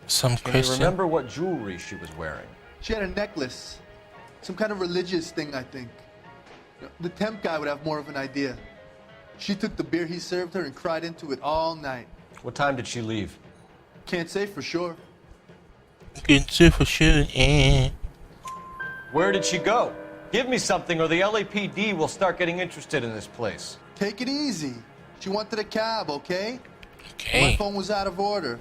Speaker 1: some
Speaker 4: Can you
Speaker 1: questions?
Speaker 4: remember what jewelry she was wearing?
Speaker 22: She had a necklace. Some kind of religious thing, I think. The temp guy would have more of an idea. She took the beer he served her and cried into it all night.
Speaker 4: What time did she leave?
Speaker 22: Can't say for sure.
Speaker 1: Can't say for sure.
Speaker 4: Where did she go? Give me something or the LAPD will start getting interested in this place.
Speaker 22: Take it easy. She wanted a cab, okay?
Speaker 1: Okay.
Speaker 22: My phone was out of order.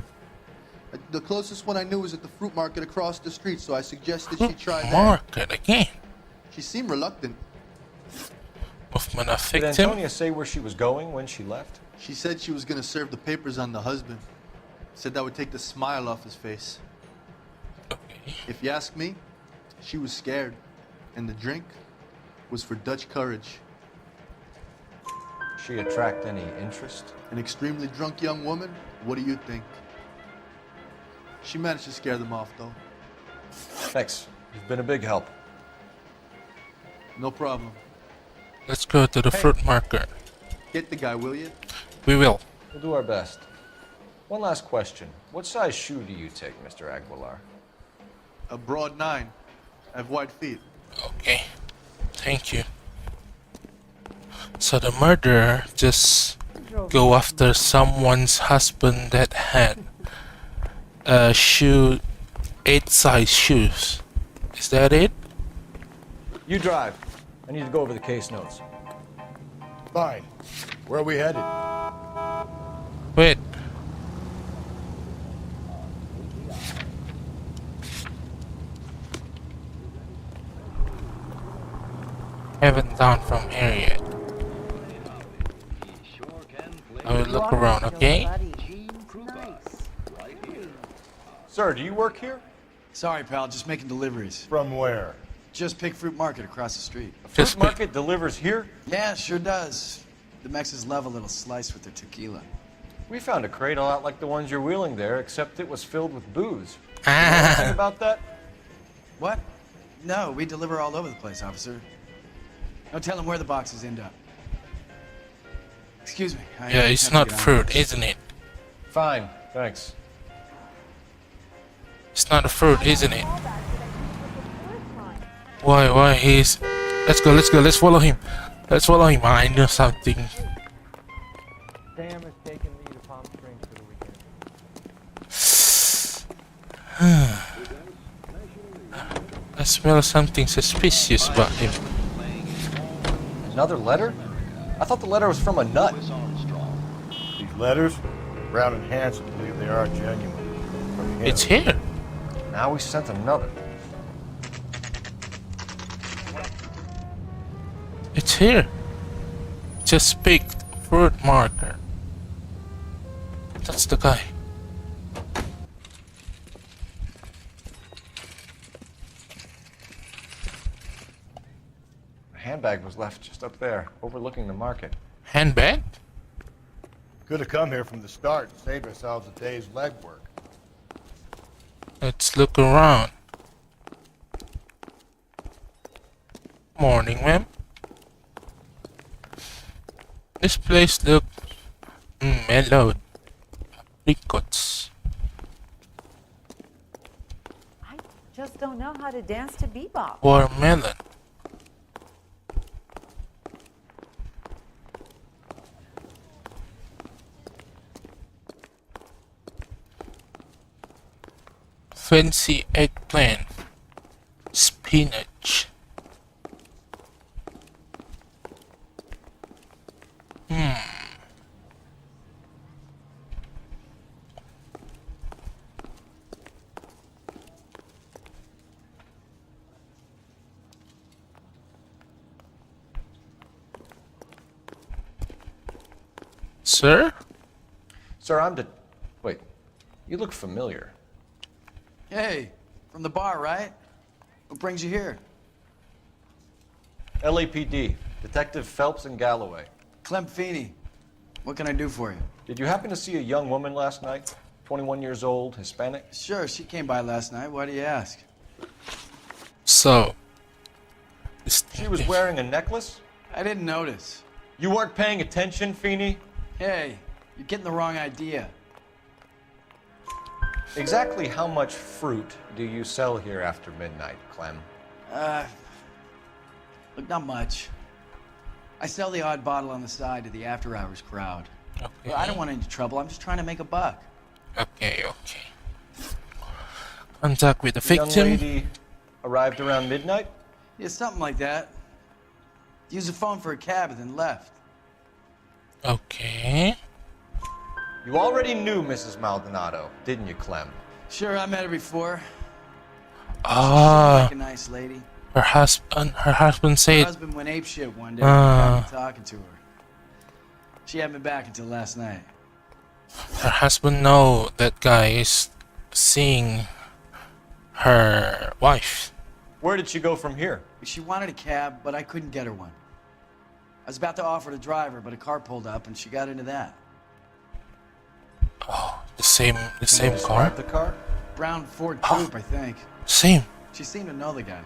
Speaker 22: The closest one I knew was at the fruit market across the street, so I suggested she try that.
Speaker 1: Market again.
Speaker 22: She seemed reluctant.
Speaker 1: Movement of
Speaker 4: Did
Speaker 1: victim.
Speaker 4: Antonia say where she was going when she left?
Speaker 22: She said she was going to serve the papers on the husband. Said that would take the smile off his face.
Speaker 1: Okay.
Speaker 22: If you ask me, she was scared. And the drink was for Dutch courage.
Speaker 4: She attract any interest?
Speaker 22: An extremely drunk young woman? What do you think? She managed to scare them off, though.
Speaker 4: Thanks. You've been a big help.
Speaker 22: No problem.
Speaker 1: Let's go to the fruit market.
Speaker 22: Get the guy, will you?
Speaker 1: We will.
Speaker 4: We'll do our best. One last question. What size shoe do you take, Mr. Aguilar?
Speaker 22: A broad 9. I have wide feet.
Speaker 1: Okay. Thank you. So the murderer just go after someone's husband that had shoe 8 size shoes. Is that it?
Speaker 4: You drive. I need to go over the case notes.
Speaker 3: Fine. Where are we headed?
Speaker 1: Wait. Haven't gone from here yet. I will look around, okay?
Speaker 4: Sir, do you work here?
Speaker 22: Sorry, pal, just making deliveries.
Speaker 3: From where?
Speaker 22: Just Pig Fruit Market across the street.
Speaker 4: Fruit Market delivers here?
Speaker 22: Yeah, sure does. The Mexes love a little slice with their tequila.
Speaker 4: We found a crate a lot like the ones you're wheeling there, except it was filled with booze. You know anything about that?
Speaker 22: What? No, we deliver all over the place, officer. Don't tell them where the boxes end up. Excuse me.
Speaker 1: Yeah, it's not fruit, isn't it?
Speaker 4: Fine, thanks.
Speaker 1: It's not a fruit, isn't it? Why he's... Let's go, let's follow him. Let's follow him. I know something.
Speaker 9: Sam has taken me to Palm Springs for the weekend.
Speaker 1: I smell something suspicious about him.
Speaker 4: Another letter? I thought the letter was from a nut.
Speaker 3: These letters? Brown and Hanson believe they are genuine. From him.
Speaker 1: It's here.
Speaker 4: Now we sent another.
Speaker 1: It's here. Just picked fruit marker. That's the guy.
Speaker 4: The handbag was left just up there, overlooking the market.
Speaker 1: Handbag?
Speaker 3: Could have come here from the start and saved ourselves a day's legwork.
Speaker 1: Let's look around. Morning, ma'am. This place looks mellowed. Apricots.
Speaker 10: I just don't know how to dance to bebop.
Speaker 1: Watermelon. Fancy eggplant. Spinach. Sir?
Speaker 4: Sir, Wait, you look familiar.
Speaker 22: Hey, from the bar, right? What brings you here?
Speaker 4: LAPD, Detective Phelps and Galloway.
Speaker 22: Clem Feeney. What can I do for you?
Speaker 4: Did you happen to see a young woman last night? 21 years old, Hispanic?
Speaker 22: Sure, she came by last night. Why do you ask?
Speaker 1: So...
Speaker 4: She was wearing a necklace?
Speaker 22: I didn't notice.
Speaker 4: You weren't paying attention, Feeney?
Speaker 22: Hey, you're getting the wrong idea.
Speaker 4: Exactly how much fruit do you sell here after midnight, Clem?
Speaker 22: Look, not much. I sell the odd bottle on the side to the after-hours crowd.
Speaker 1: Okay.
Speaker 22: But I don't want any trouble. I'm just trying to make a buck.
Speaker 1: Okay. Contact with the
Speaker 4: The young
Speaker 1: victim.
Speaker 4: lady arrived around midnight?
Speaker 22: Yeah, something like that. Used the phone for a cab and then left.
Speaker 1: Okay.
Speaker 4: You already knew Mrs. Maldonado, didn't you, Clem?
Speaker 22: Sure, I met her before.
Speaker 1: Ah.
Speaker 22: Like a nice lady.
Speaker 1: Her husband said...
Speaker 22: Her husband went apeshit one day and got me talking to her. She had me back until last night.
Speaker 1: Her husband know that guy is seeing her wife.
Speaker 4: Where did she go from here?
Speaker 22: She wanted a cab, but I couldn't get her one. I was about to offer to drive her, but a car pulled up and she got into that.
Speaker 1: Oh, the same car?
Speaker 4: Describe the car?
Speaker 22: Brown Ford Coupe, I think.
Speaker 1: Same.
Speaker 22: She seemed to know the guy.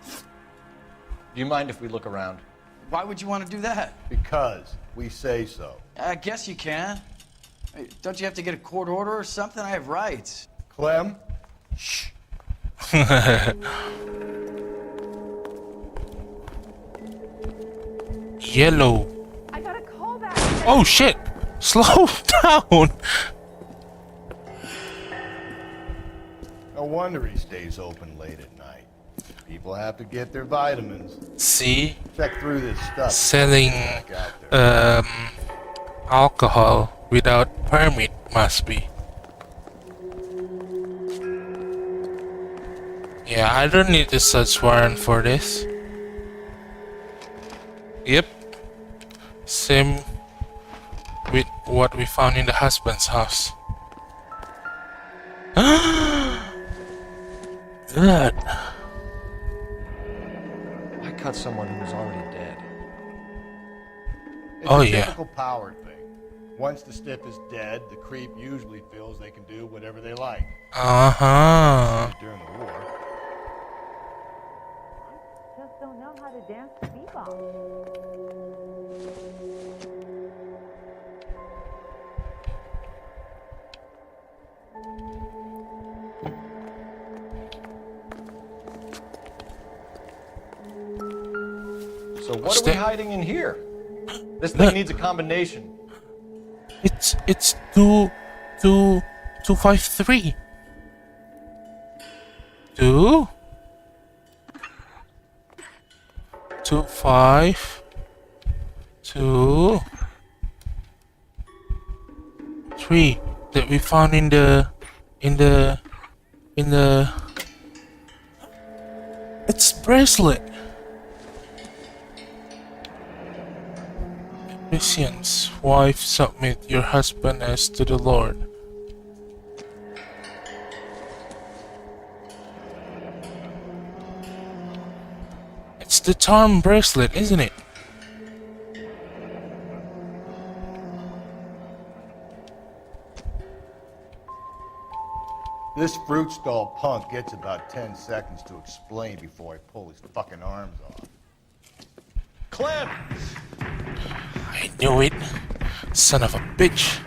Speaker 4: Do you mind if we look around?
Speaker 22: Why would you want to do that?
Speaker 3: Because we say so.
Speaker 22: I guess you can. Hey, don't you have to get a court order or something? I have rights.
Speaker 3: Clem? Shh.
Speaker 1: Yellow.
Speaker 10: I got a call back.
Speaker 1: Oh shit! Slow down!
Speaker 3: No wonder he stays open late at night. People have to get their vitamins.
Speaker 1: See?
Speaker 3: Check through this stuff.
Speaker 1: Selling alcohol without permit must be. Yeah, I don't need a search warrant for this. Yep. Same with what we found in the husband's house. Good.
Speaker 4: I cut someone who was already dead.
Speaker 3: It's a typical power thing. Once the stiff is dead, the creep usually feels they can do whatever they like. During the war.
Speaker 10: Just don't know how to dance the bebop.
Speaker 4: So what are we hiding in here? This thing needs a combination.
Speaker 1: It's 253. 2 2 5 2 3 that we found in the it's bracelet. Christians, wife, submit your husband as to the Lord. It's the charm bracelet, isn't it?
Speaker 3: This fruit stall punk gets about 10 seconds to explain before I pull his fucking arms off.
Speaker 8: Clem!
Speaker 1: I knew it. Son of a bitch.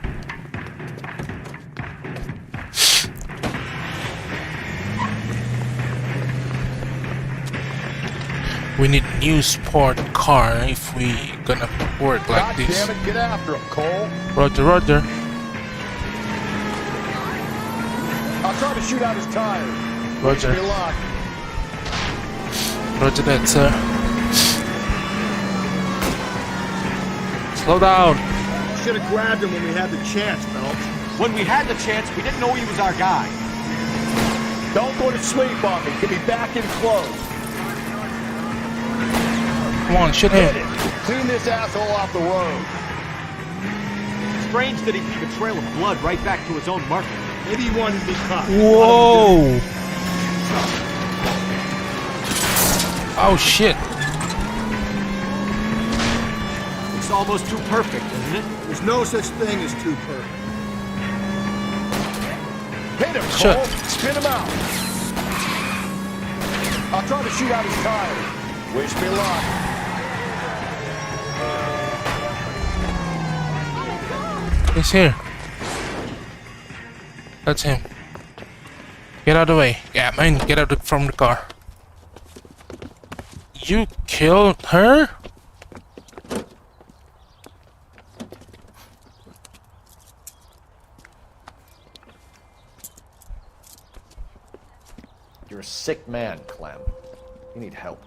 Speaker 1: We need a new sport car if we gonna work like
Speaker 3: God
Speaker 1: this.
Speaker 3: Damn it, get after him, Cole.
Speaker 1: Roger, roger.
Speaker 3: I'll try to shoot out his tires.
Speaker 1: Roger.
Speaker 3: Wish me luck.
Speaker 1: Roger that, sir. Slow down.
Speaker 8: Should have grabbed him when we had the chance, Phelps. When we had the chance, we didn't know he was our guy.
Speaker 3: Don't go to sleep on me. Get me back in close.
Speaker 1: Come on, shoot him.
Speaker 3: Clean this asshole off the road.
Speaker 8: Strange that he'd leave a trail of blood right back to his own market. Maybe he wanted to be caught.
Speaker 1: Whoa! Oh shit!
Speaker 8: It's almost too perfect, isn't it?
Speaker 22: There's no such thing as too perfect.
Speaker 3: Hit him,
Speaker 1: Shut.
Speaker 3: Cole. Spin him out. I'll try to shoot out his tires. Wish me luck.
Speaker 1: He's here. That's him. Get out of the way. Yeah, man, get out from the car. You killed her?
Speaker 4: You're a sick man, Clem. You need help.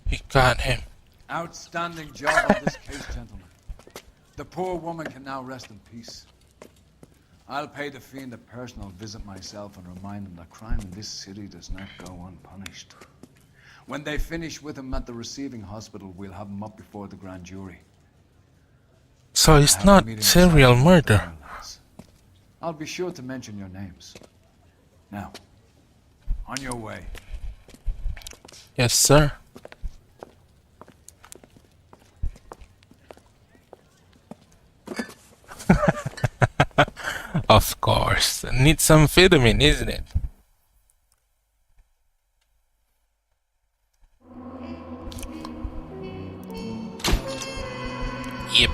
Speaker 1: He got him.
Speaker 2: Outstanding job on this case, gentlemen. The poor woman can now rest in peace. I'll pay the fiend a personal visit myself and remind him that crime in this city does not go unpunished. When they finish with him at the receiving hospital, we'll have him up before the grand jury.
Speaker 1: So it's not serial murder.
Speaker 2: I'll be sure to mention your names. Now, on your way.
Speaker 1: Yes, sir. Of course. Need some vitamin, isn't it? Yep.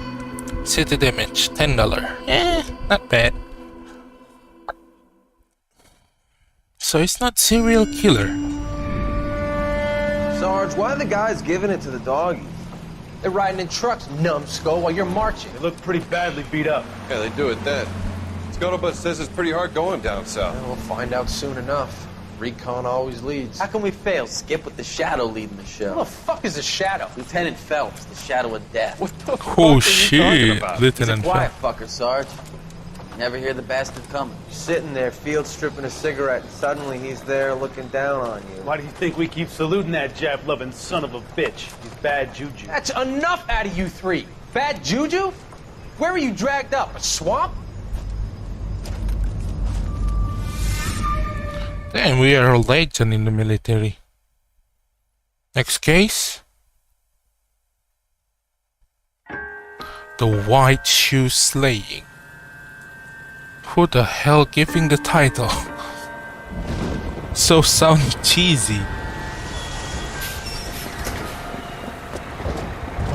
Speaker 1: City damage, $10. Not bad. So it's not serial killer.
Speaker 12: Sarge, why are the guys giving it to the doggies? They're riding in trucks, numbskull, while you're marching.
Speaker 3: They look pretty badly beat up.
Speaker 20: Yeah, they do at that.
Speaker 13: Scuttlebutt says it's pretty hard going down south.
Speaker 12: We'll find out soon enough. Recon always leads.
Speaker 14: How can we fail, Skip, with the Shadow leading the show?
Speaker 12: Who the fuck is a Shadow?
Speaker 14: Lieutenant Phelps, the Shadow of Death.
Speaker 12: What the
Speaker 1: Oh
Speaker 12: fuck
Speaker 1: shit,
Speaker 12: are you talking about?
Speaker 1: Lieutenant
Speaker 14: He's a quiet
Speaker 1: Phelps.
Speaker 14: fucker, Sarge. Never hear the bastard coming.
Speaker 12: Sitting there, field stripping a cigarette, and suddenly he's there looking down on you.
Speaker 23: Why do you think we keep saluting that Jap-loving son of a bitch? He's bad juju.
Speaker 12: That's enough out of you three. Bad juju? Where were you dragged up? A swamp?
Speaker 1: Damn, we are a legend in the military. Next case. The White Shoe Slaying. Who the hell giving the title? So sound cheesy.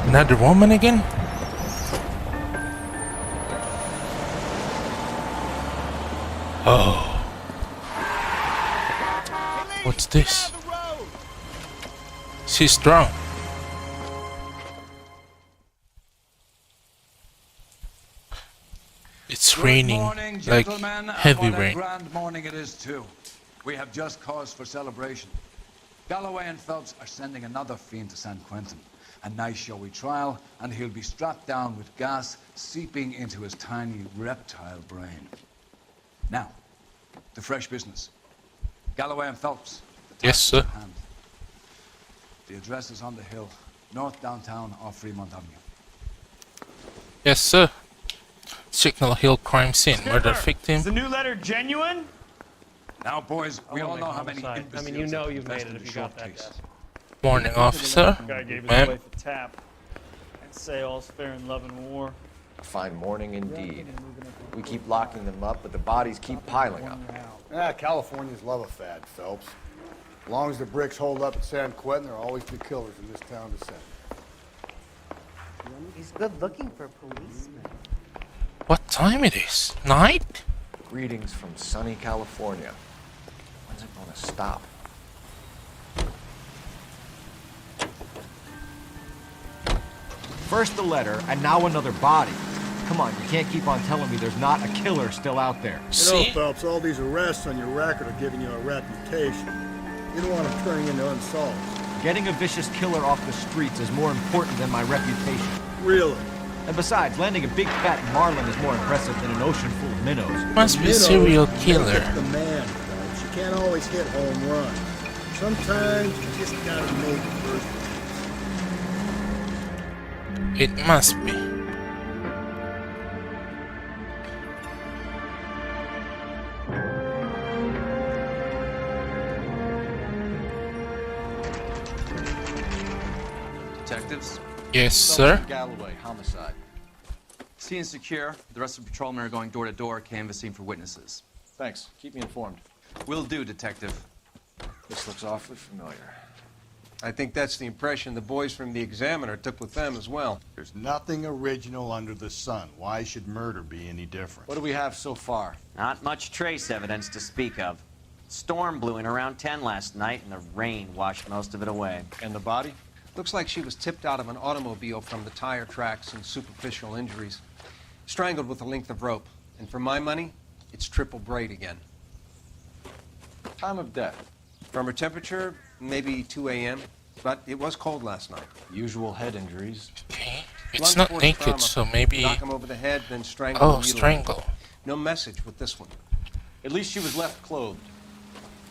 Speaker 1: Another woman again? Oh. What's this? She's drunk. It's raining
Speaker 2: morning,
Speaker 1: like
Speaker 2: gentlemen,
Speaker 1: heavy
Speaker 2: and what
Speaker 1: rain.
Speaker 2: a grand morning it is too. We have just cause for celebration. Galloway and Phelps are sending another fiend to San Quentin. A nice showy trial, and he'll be strapped down with gas seeping into his tiny reptile brain. Now, the fresh business. Galloway and Phelps. The
Speaker 1: Yes,
Speaker 2: task is
Speaker 1: sir.
Speaker 2: at hand. The address is on the hill, north downtown off Fremont Avenue.
Speaker 1: Yes, sir. Signal Hill crime scene. Murder victim.
Speaker 21: Is the new letter genuine?
Speaker 2: Now, boys, we
Speaker 21: I
Speaker 2: all
Speaker 21: wanna
Speaker 2: know
Speaker 21: make
Speaker 2: how many
Speaker 21: Homicide.
Speaker 2: imbeciles
Speaker 21: I mean, you know
Speaker 2: have
Speaker 21: you've made
Speaker 2: invested
Speaker 21: it
Speaker 2: in
Speaker 21: if you
Speaker 2: short
Speaker 21: got that
Speaker 2: case.
Speaker 21: guy.
Speaker 1: Morning, officer.
Speaker 21: Guy gave his
Speaker 1: Ma'am.
Speaker 21: wife a tap. I'd say all's fair in love and war.
Speaker 4: A fine morning indeed. We keep locking them up, but the bodies keep piling up.
Speaker 3: Californians love a fad, Phelps. As long as the bricks hold up at San Quentin, there'll always be killers in this town to send.
Speaker 10: He's good looking for a policeman.
Speaker 1: What time it is? Night?
Speaker 4: Greetings from sunny California. When's it gonna stop? First the letter, and now another body. Come on, you can't keep on telling me there's not a killer still out there.
Speaker 3: You know, Phelps, all these arrests on your record are giving you a reputation. You don't want them turning into unsolved.
Speaker 4: Getting a vicious killer off the streets is more important than my reputation.
Speaker 3: Really?
Speaker 4: And besides, landing a big fat marlin is more impressive than an ocean full of minnows.
Speaker 1: Must be a serial killer.
Speaker 3: The man, Phelps. You can't always hit home runs. Sometimes you just gotta make first.
Speaker 1: It must be.
Speaker 15: Detectives?
Speaker 1: Yes,
Speaker 15: Phelps
Speaker 1: sir.
Speaker 15: and Galloway, homicide. Scene secure. The rest of the patrolmen are going door to door, canvassing for witnesses.
Speaker 4: Thanks. Keep me informed.
Speaker 15: Will do, Detective.
Speaker 4: This looks awfully familiar.
Speaker 6: I think that's the impression the boys from the Examiner took with them as well.
Speaker 3: There's nothing original under the sun. Why should murder be any different?
Speaker 4: What do we have so far?
Speaker 5: Not much trace evidence to speak of. Storm blew in around 10 last night, and the rain washed most of it away.
Speaker 6: And the body? Looks like she was tipped out of an automobile from the tire tracks and superficial injuries. Strangled with a length of rope. And for my money, it's triple braid again.
Speaker 4: Time of death?
Speaker 6: From her temperature, maybe 2 a.m., but it was cold last night.
Speaker 4: Usual head injuries.
Speaker 1: Okay. It's not naked, so maybe...
Speaker 6: Knock him over the head, then strangle.
Speaker 1: Oh,
Speaker 6: and mutilate.
Speaker 1: strangle.
Speaker 6: No message with this one.
Speaker 4: At least she was left clothed.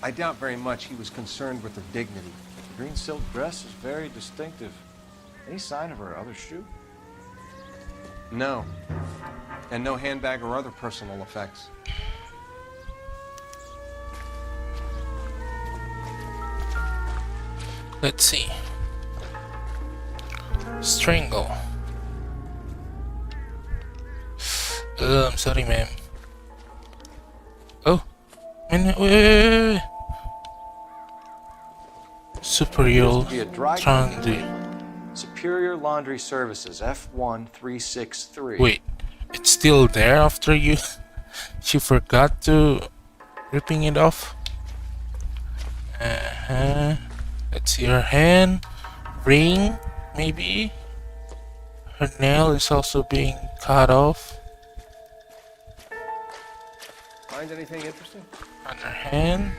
Speaker 6: I doubt very much he was concerned with her dignity.
Speaker 4: The green silk dress is very distinctive. Any sign of her other shoe?
Speaker 6: No. And no handbag or other personal effects.
Speaker 1: Let's see. Strangle. I'm sorry, ma'am. Oh. Wait. Superior Laundry.
Speaker 4: Superior Laundry Services, F1363.
Speaker 1: Wait, it's still there after you... She forgot to... ripping it off? Let's see her hand. Ring, maybe? Her nail is also being cut off.
Speaker 8: Find anything interesting?
Speaker 1: Underhand.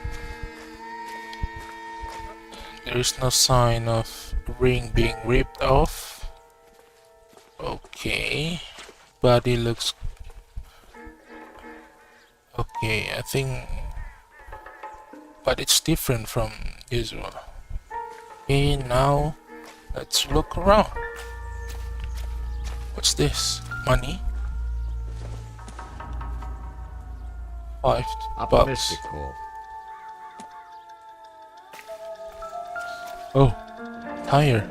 Speaker 1: There is no sign of ring being ripped off. Okay. Body looks... Okay, I think... But it's different from usual. Okay, now let's look around. What's this? Money? $5.
Speaker 4: Optimistic call.
Speaker 1: Oh, tire.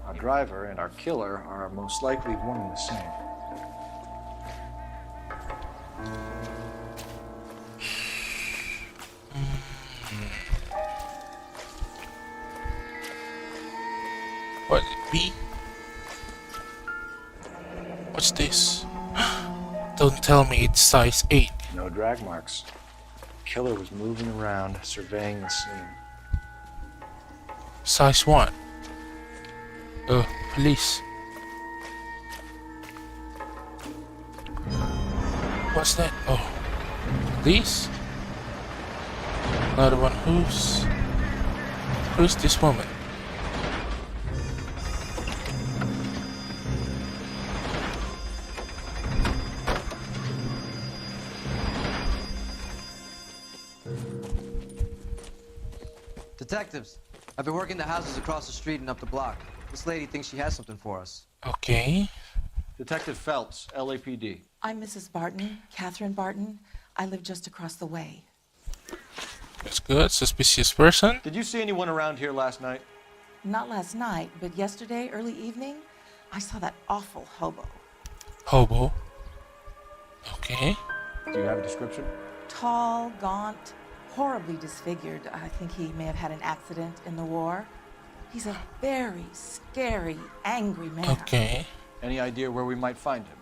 Speaker 4: Our driver and our killer are most likely one and the same.
Speaker 1: What, B? What's this? Don't tell me it's size 8.
Speaker 4: No drag marks. Killer was moving around, surveying the scene.
Speaker 1: Size 1. Police. What's that? Oh, police? Another one. Who's this woman?
Speaker 12: Detectives, I've been working the houses across the street and up the block. This lady thinks she has something for us.
Speaker 1: Okay.
Speaker 8: Detective Phelps, LAPD.
Speaker 7: I'm Mrs. Barton, Catherine Barton. I live just across the way.
Speaker 1: That's good. Suspicious person.
Speaker 8: Did you see anyone around here last night?
Speaker 7: Not last night, but yesterday, early evening, I saw that awful hobo.
Speaker 1: Hobo. Okay.
Speaker 4: Do you have a description?
Speaker 7: Tall, gaunt, horribly disfigured. I think he may have had an accident in the war. He's a very scary, angry man.
Speaker 1: Okay.
Speaker 8: Any idea where we might find him?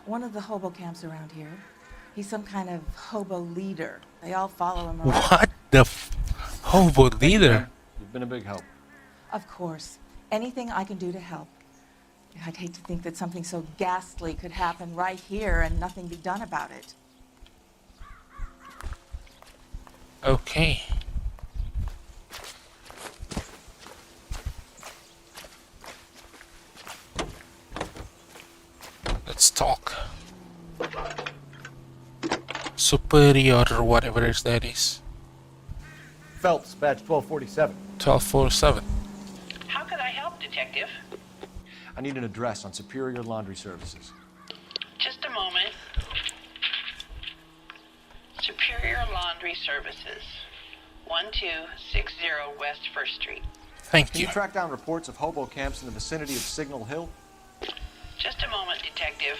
Speaker 7: One of the hobo camps around here. He's some kind of hobo leader. They all follow him around.
Speaker 1: What the hobo leader?
Speaker 8: You've been a big help.
Speaker 7: Of course. Anything I can do to help. I'd hate to think that something so ghastly could happen right here and nothing be done about it.
Speaker 1: Okay. Let's talk. Superior or whatever that is.
Speaker 8: Phelps, badge 1247.
Speaker 1: 1247.
Speaker 11: How could I help, Detective?
Speaker 8: I need an address on Superior Laundry Services.
Speaker 11: Just a moment. Superior Laundry Services, 1260 West 1st Street.
Speaker 1: Thank
Speaker 8: Can you track down reports of hobo camps in the vicinity of Signal Hill?
Speaker 11: Just a moment, Detective.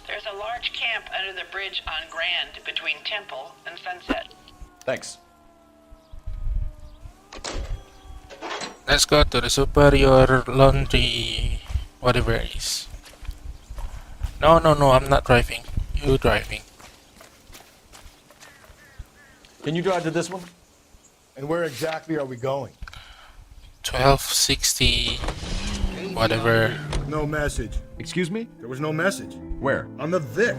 Speaker 11: There's a large camp under the bridge on Grand between Temple and Sunset.
Speaker 8: Thanks.
Speaker 1: Let's go to the Superior Laundry, whatever it is. No, I'm not driving. You driving.
Speaker 8: Can you drive to this one?
Speaker 3: And where exactly are we going?
Speaker 1: 1260, whatever.
Speaker 3: No message.
Speaker 8: Excuse me?
Speaker 3: There was no message.
Speaker 8: Where?
Speaker 3: On the Vic.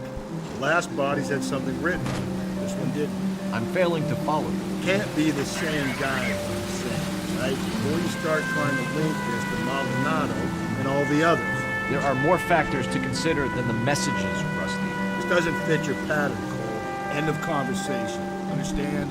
Speaker 3: The last bodies had something written. This one didn't.
Speaker 8: I'm failing to follow you.
Speaker 3: Can't be the same guy, I'm saying, right? Before you start trying to link this to Maldonado and all the others.
Speaker 8: There are more factors to consider than the messages, Rusty.
Speaker 3: This doesn't fit your pattern, Cole. End of conversation. Understand?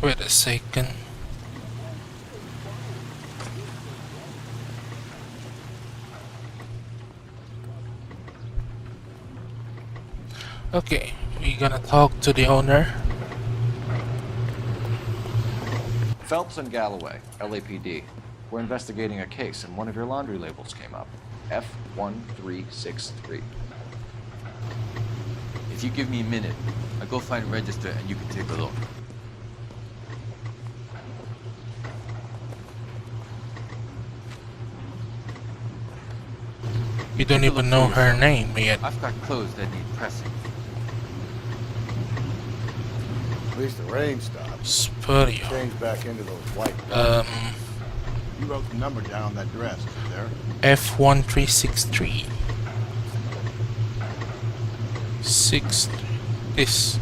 Speaker 1: Wait a second. Okay, we're gonna talk to the owner.
Speaker 4: Phelps and Galloway, LAPD. We're investigating a case and one of your laundry labels came up. F1363.
Speaker 14: If you give me a minute, I'll go find a register and you can take a look.
Speaker 1: You don't even know her name yet.
Speaker 15: I've got clothes that need pressing.
Speaker 3: At least the rain stopped.
Speaker 1: Spurrier.
Speaker 3: Change back into those white. You wrote the number down on that dress, is it there?
Speaker 1: F1363. This.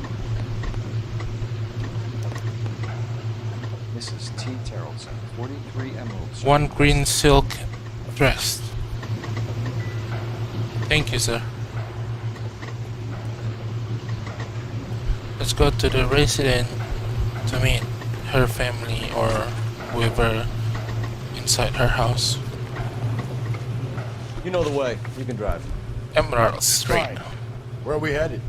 Speaker 4: Mrs. T. Terrellson, 43 Emeralds.
Speaker 1: One green silk dress. Thank you, sir. Let's go to the resident to meet her family or whoever inside her house.
Speaker 4: You know the way. You can drive.
Speaker 1: Emerald Street.
Speaker 3: Fine. Where are we headed?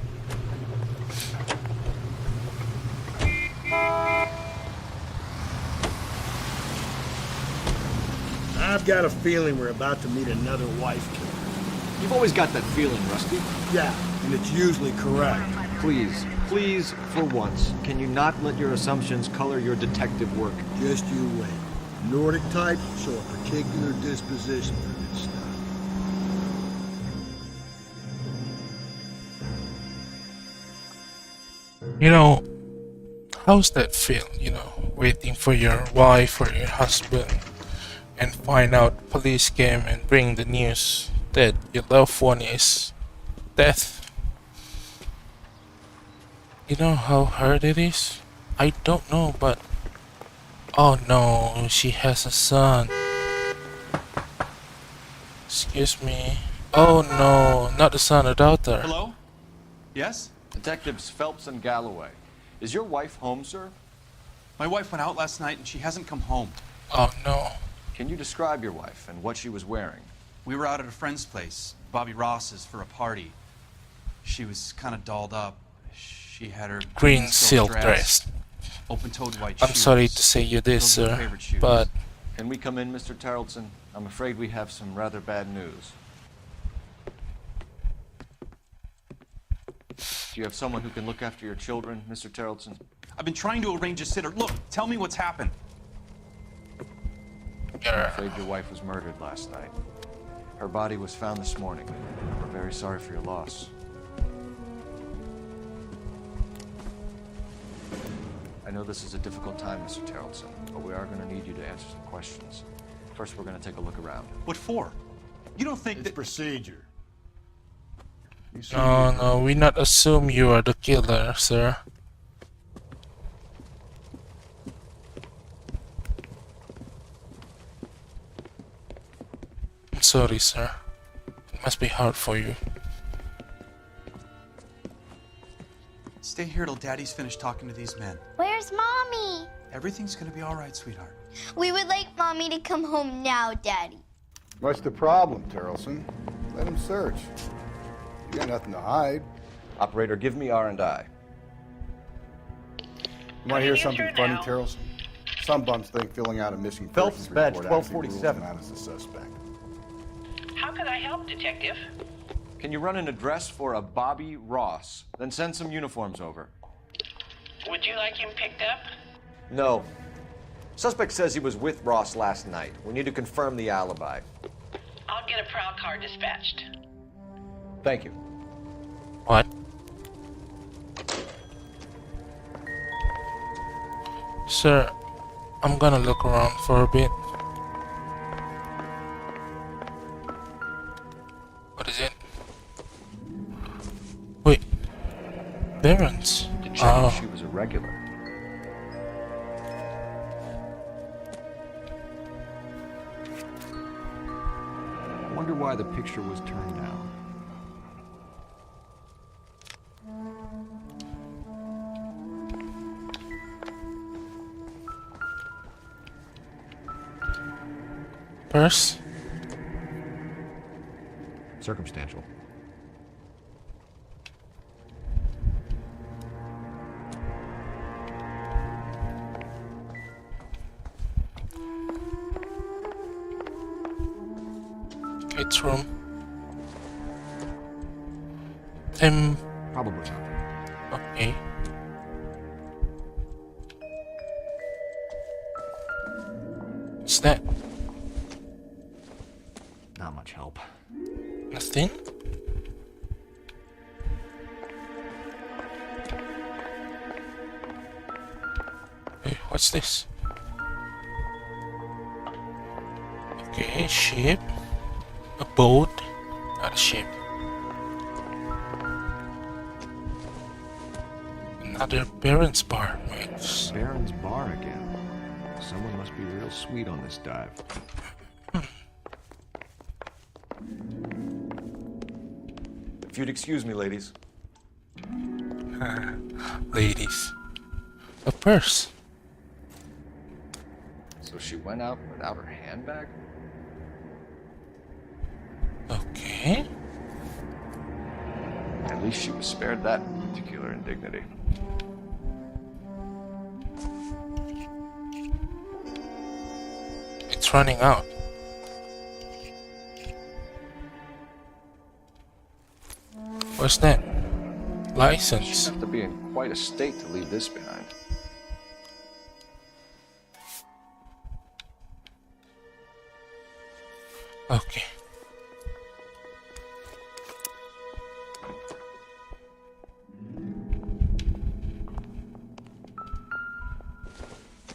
Speaker 22: I've got a feeling we're about to meet another wife killer.
Speaker 8: You've always got that feeling, Rusty.
Speaker 22: Yeah, and it's usually correct.
Speaker 8: Please, for once, can you not let your assumptions color your detective work?
Speaker 22: Just you wait. Nordic type show a particular disposition for this stuff.
Speaker 1: You know, how's that feel, you know, waiting for your wife or your husband and find out police came and bring the news that your loved one is dead? You know how hard it is? I don't know, but oh no, she has a son. Excuse me. Oh no, not a son, a daughter.
Speaker 15: Hello? Yes?
Speaker 4: Detectives Phelps and Galloway. Is your wife home, sir?
Speaker 15: My wife went out last night and she hasn't come home.
Speaker 1: Oh no.
Speaker 4: Can you describe your wife and what she was wearing?
Speaker 15: We were out at a friend's place, Bobby Ross's, for a party. She was kind of dolled up. She had her
Speaker 1: green silk dress.
Speaker 15: Open-toed white shoes.
Speaker 1: I'm sorry to say you this, sir, but...
Speaker 4: Can we come in, Mr. Terrellson? I'm afraid we have some rather bad news. Do you have someone who can look after your children, Mr. Terrellson?
Speaker 15: I've been trying to arrange a sitter. Look, tell me what's happened.
Speaker 4: I'm afraid your wife was murdered last night. Her body was found this morning. We're very sorry for your loss. I know this is a difficult time, Mr. Terrellson, but we are going to need you to answer some questions. First, we're going to take a look around.
Speaker 15: What for? You don't think
Speaker 3: it's procedure.
Speaker 1: No, no, we not assume you are the killer, sir. I'm sorry, sir. It must be hard for you.
Speaker 15: Stay here till Daddy's finished talking to these men.
Speaker 16: Where's Mommy?
Speaker 15: Everything's gonna be all right, sweetheart.
Speaker 16: We would like Mommy to come home now, Daddy.
Speaker 3: What's the problem, Terrellson? Let him search. You got nothing to hide.
Speaker 4: Operator, give me R&I.
Speaker 3: You want to hear something funny, Terrellson? Some bums think filling out a missing
Speaker 4: Phelps
Speaker 3: persons
Speaker 4: badge
Speaker 3: report actually
Speaker 4: 1247.
Speaker 3: rules him out as a suspect.
Speaker 11: How can I help, Detective?
Speaker 4: Can you run an address for a Bobby Ross? Then send some uniforms over.
Speaker 11: Would you like him picked up?
Speaker 4: No. Suspect says he was with Ross last night. We need to confirm the alibi.
Speaker 11: I'll get a prowl car dispatched.
Speaker 4: Thank you.
Speaker 1: What? Sir, I'm gonna look around for a bit. What is it? Wait. Barons.
Speaker 4: To check if she was a regular.
Speaker 8: I wonder why the picture was turned down.
Speaker 1: Purse?
Speaker 8: Circumstantial.
Speaker 1: Kids' room.
Speaker 8: Probably not.
Speaker 1: Okay. What's that?
Speaker 8: Not much help.
Speaker 1: Nothing? Hey, what's this? Okay, ship. A boat. Not a ship. Another Baron's bar. Wait.
Speaker 8: Baron's bar again. Someone must be real sweet on this dive.
Speaker 4: If you'd excuse me, ladies.
Speaker 1: Ladies. A purse.
Speaker 4: So she went out without her handbag?
Speaker 1: Okay.
Speaker 4: At least she was spared that particular indignity.
Speaker 1: It's running out. What's that? License.
Speaker 4: She'd have to be in quite a state to leave this behind.
Speaker 1: Okay.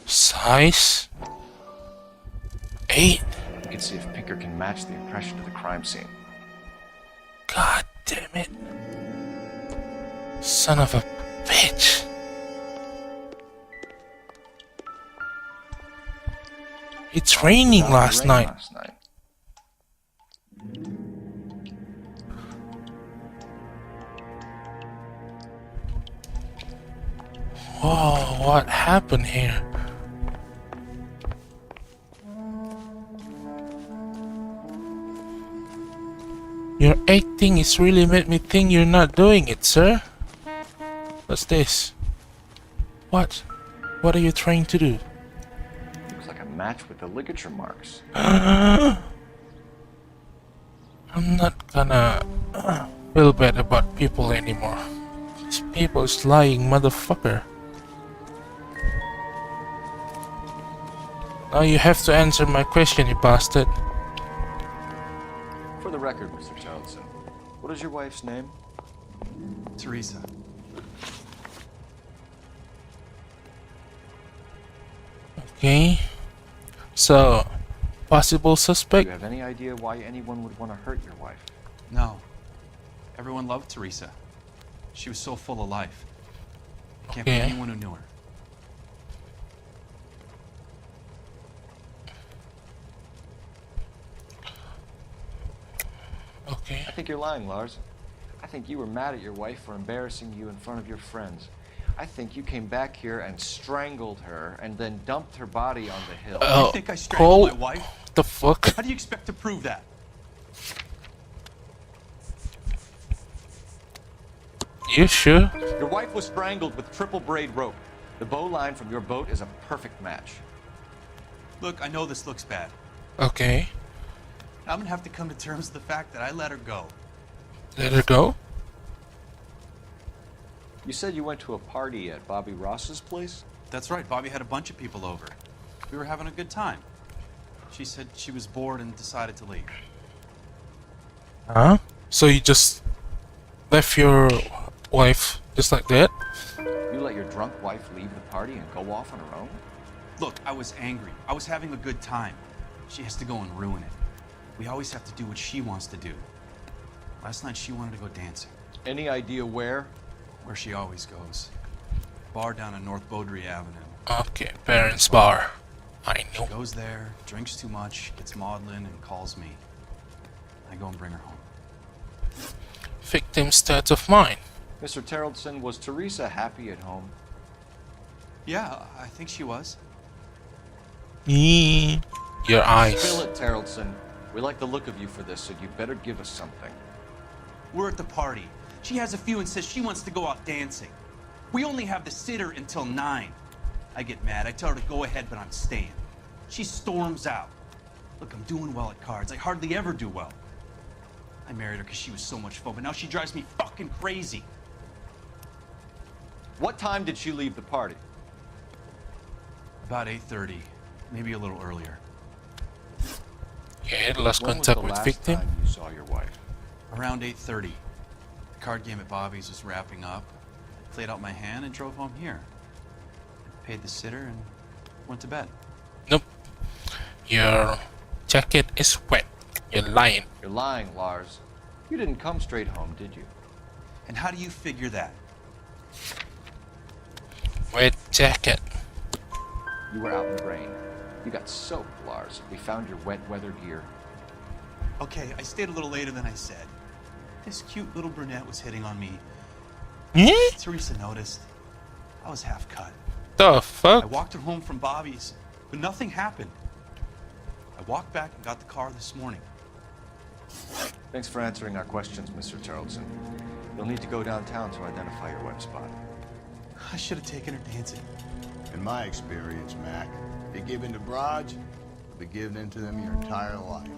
Speaker 1: Size 8.
Speaker 4: We can see if Pinker can match the impression of the crime scene.
Speaker 1: God damn it. Son of a bitch. It's raining last night. Whoa, what happened here? Your acting is really made me think you're not doing it, sir. What's this? What? What are you trying to do?
Speaker 4: Looks like a match with the ligature marks.
Speaker 1: I'm not gonna feel bad about people anymore. These people's lying motherfucker. Now you have to answer my question, you bastard.
Speaker 4: For the record, Mr. Johnson, what is your wife's name?
Speaker 15: Teresa.
Speaker 1: Okay. So, possible
Speaker 4: Do
Speaker 1: suspect?
Speaker 4: you have any idea why anyone would want to hurt your wife?
Speaker 15: No. Everyone loved Teresa. She was so full of life. Can't be
Speaker 1: Okay.
Speaker 15: anyone who knew her.
Speaker 1: Okay.
Speaker 4: I think you're lying, Lars. I think you were mad at your wife for embarrassing you in front of your friends. I think you came back here and strangled her and then dumped her body on the hill.
Speaker 15: You think I strangled my wife?
Speaker 1: The fuck?
Speaker 15: How do you expect to prove that?
Speaker 1: You sure?
Speaker 4: Your wife was strangled with triple braid rope. The bow line from your boat is a perfect match.
Speaker 15: Look, I know this looks bad.
Speaker 1: Okay.
Speaker 15: I'm gonna have to come to terms with the fact that I let her go.
Speaker 1: Let her go?
Speaker 4: You said you went to a party at Bobby Ross's place?
Speaker 15: That's right, Bobby had a bunch of people over. We were having a good time. She said she was bored and decided to leave.
Speaker 1: Huh? So you just left your wife just like that?
Speaker 4: You let your drunk wife leave the party and go off on her own?
Speaker 15: Look, I was angry. I was having a good time. She has to go and ruin it. We always have to do what she wants to do. Last night she wanted to go dancing.
Speaker 4: Any idea where?
Speaker 15: Where she always goes. Bar down on North Beaudry Avenue.
Speaker 1: Okay, Baron's bar. I know.
Speaker 15: She goes there, drinks too much, gets maudlin, and calls me. I go and bring her home.
Speaker 1: Victim state of mind.
Speaker 4: Mr. Terrellson, was Teresa happy at home?
Speaker 15: Yeah, I think she was.
Speaker 1: Your eyes.
Speaker 4: Spill it, Terrellson. We like the look of you for this, so you better give us something.
Speaker 15: We're at the party. She has a few and says she wants to go out dancing. We only have the sitter until 9. I get mad. I tell her to go ahead, but I'm staying. She storms out. Look, I'm doing well at cards. I hardly ever do well. I married her because she was so much fun, but now she drives me fucking crazy.
Speaker 4: What time did she leave the party?
Speaker 15: About 8:30, maybe a little earlier.
Speaker 1: Okay, lost
Speaker 4: When was
Speaker 1: contact
Speaker 4: the
Speaker 1: with
Speaker 4: last
Speaker 1: victim.
Speaker 4: time you saw your wife?
Speaker 15: Around 8:30. The card game at Bobby's was wrapping up. I played out my hand and drove home here. Paid the sitter and went to bed.
Speaker 1: Nope. Your jacket is wet. You're lying.
Speaker 4: You're lying, Lars. You didn't come straight home, did you?
Speaker 15: And how do you figure that?
Speaker 1: Wet jacket.
Speaker 4: You were out in the rain. You got soaked, Lars. We found your wet weather gear.
Speaker 15: Okay, I stayed a little later than I said. This cute little brunette was hitting on me. Teresa noticed. I was half cut.
Speaker 1: The fuck?
Speaker 15: I walked her home from Bobby's, but nothing happened. I walked back and got the car this morning.
Speaker 4: Thanks for answering our questions, Mr. Charlton. You'll need to go downtown to identify your wet spot.
Speaker 15: I should have taken her dancing.
Speaker 3: In my experience, Mac, if you give in to broads, you'll be giving in to them your entire life.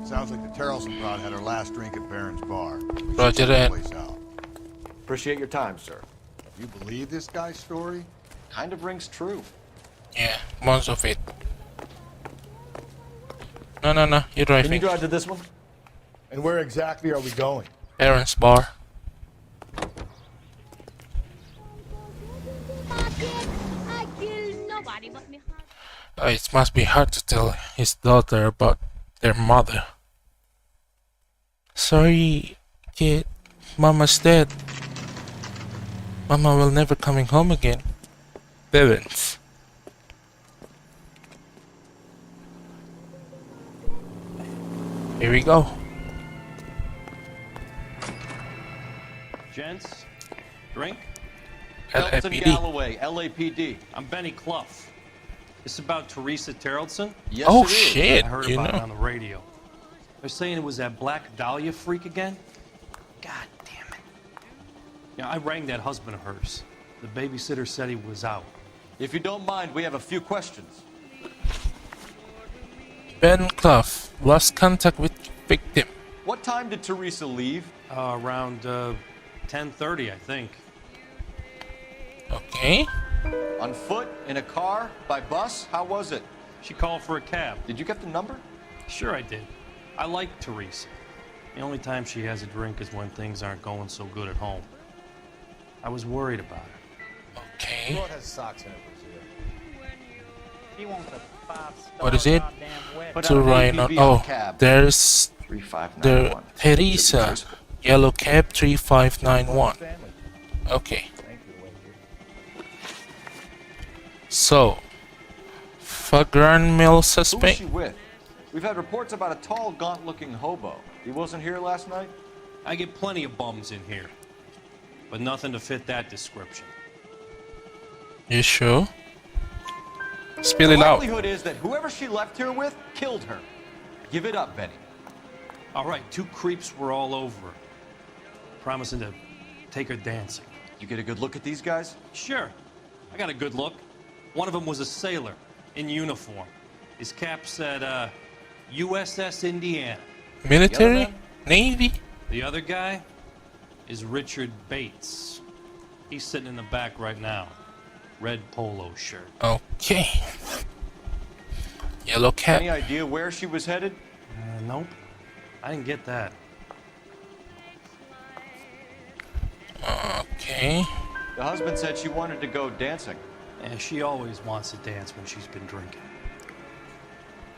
Speaker 3: Sounds like the Tarleton broad had her last drink at Barron's bar.
Speaker 1: Roger that.
Speaker 4: Appreciate your time, sir.
Speaker 3: You believe this guy's story?
Speaker 4: Kind of rings true.
Speaker 1: Yeah, most of it. No, you're driving.
Speaker 4: Can you drive to this one?
Speaker 3: And where exactly are we going?
Speaker 1: Parents' bar. It must be hard to tell his daughter about their mother. Sorry, kid. Mama's dead. Mama will never coming home again. Parents. Here we go.
Speaker 12: Gents, drink.
Speaker 1: LAPD.
Speaker 12: Phelps and Galloway, LAPD. I'm Benny Clough. This about Teresa Tarleton?
Speaker 1: Yes, oh shit!
Speaker 12: I heard
Speaker 1: you
Speaker 12: about
Speaker 1: know.
Speaker 12: it on the radio. They're saying it was that Black Dahlia freak again. God damn it! Yeah, I rang that husband of hers. The babysitter said he was out.
Speaker 4: If you don't mind, we have a few questions.
Speaker 1: Ben Clough lost contact with victim.
Speaker 4: What time did Teresa leave?
Speaker 12: Around 10:30, I think.
Speaker 1: Okay.
Speaker 4: On foot? In a car? By bus? How was it?
Speaker 12: She called for a cab.
Speaker 4: Did you get the number?
Speaker 12: Sure I did. I like Teresa. The only time she has a drink is when things aren't going so good at home. I was worried about her.
Speaker 1: Okay.
Speaker 3: What has socks in it,
Speaker 9: He wants a 5-star
Speaker 1: What is it?
Speaker 9: goddamn wet.
Speaker 4: Put
Speaker 1: To
Speaker 4: out an
Speaker 1: Ryan.
Speaker 4: APB on
Speaker 1: Oh,
Speaker 4: the cab.
Speaker 1: there's
Speaker 4: 3591.
Speaker 1: the Teresa. Yellow cab 3591. Okay. So, flagrant male
Speaker 4: Who was
Speaker 1: suspect.
Speaker 4: she with? We've had reports about a tall, gaunt-looking hobo. He wasn't here last night?
Speaker 12: I get plenty of bums in here, but nothing to fit that description.
Speaker 1: You sure? Spill
Speaker 4: The
Speaker 1: it out.
Speaker 4: likelihood is that whoever she left here with killed her. Give it up, Benny.
Speaker 12: All right, 2 creeps were all over her, promising to take her dancing.
Speaker 4: You get a good look at these guys?
Speaker 12: Sure, I got a good look. One of them was a sailor in uniform. His cap said, USS Indiana.
Speaker 1: Military? Navy?
Speaker 12: The other guy is Richard Bates. He's sitting in the back right now. Red polo shirt.
Speaker 1: Okay. Yellow cap.
Speaker 4: Any idea where she was headed?
Speaker 12: Nope. I didn't get that.
Speaker 1: Okay.
Speaker 4: The husband said she wanted to go dancing.
Speaker 12: Yeah, she always wants to dance when she's been drinking.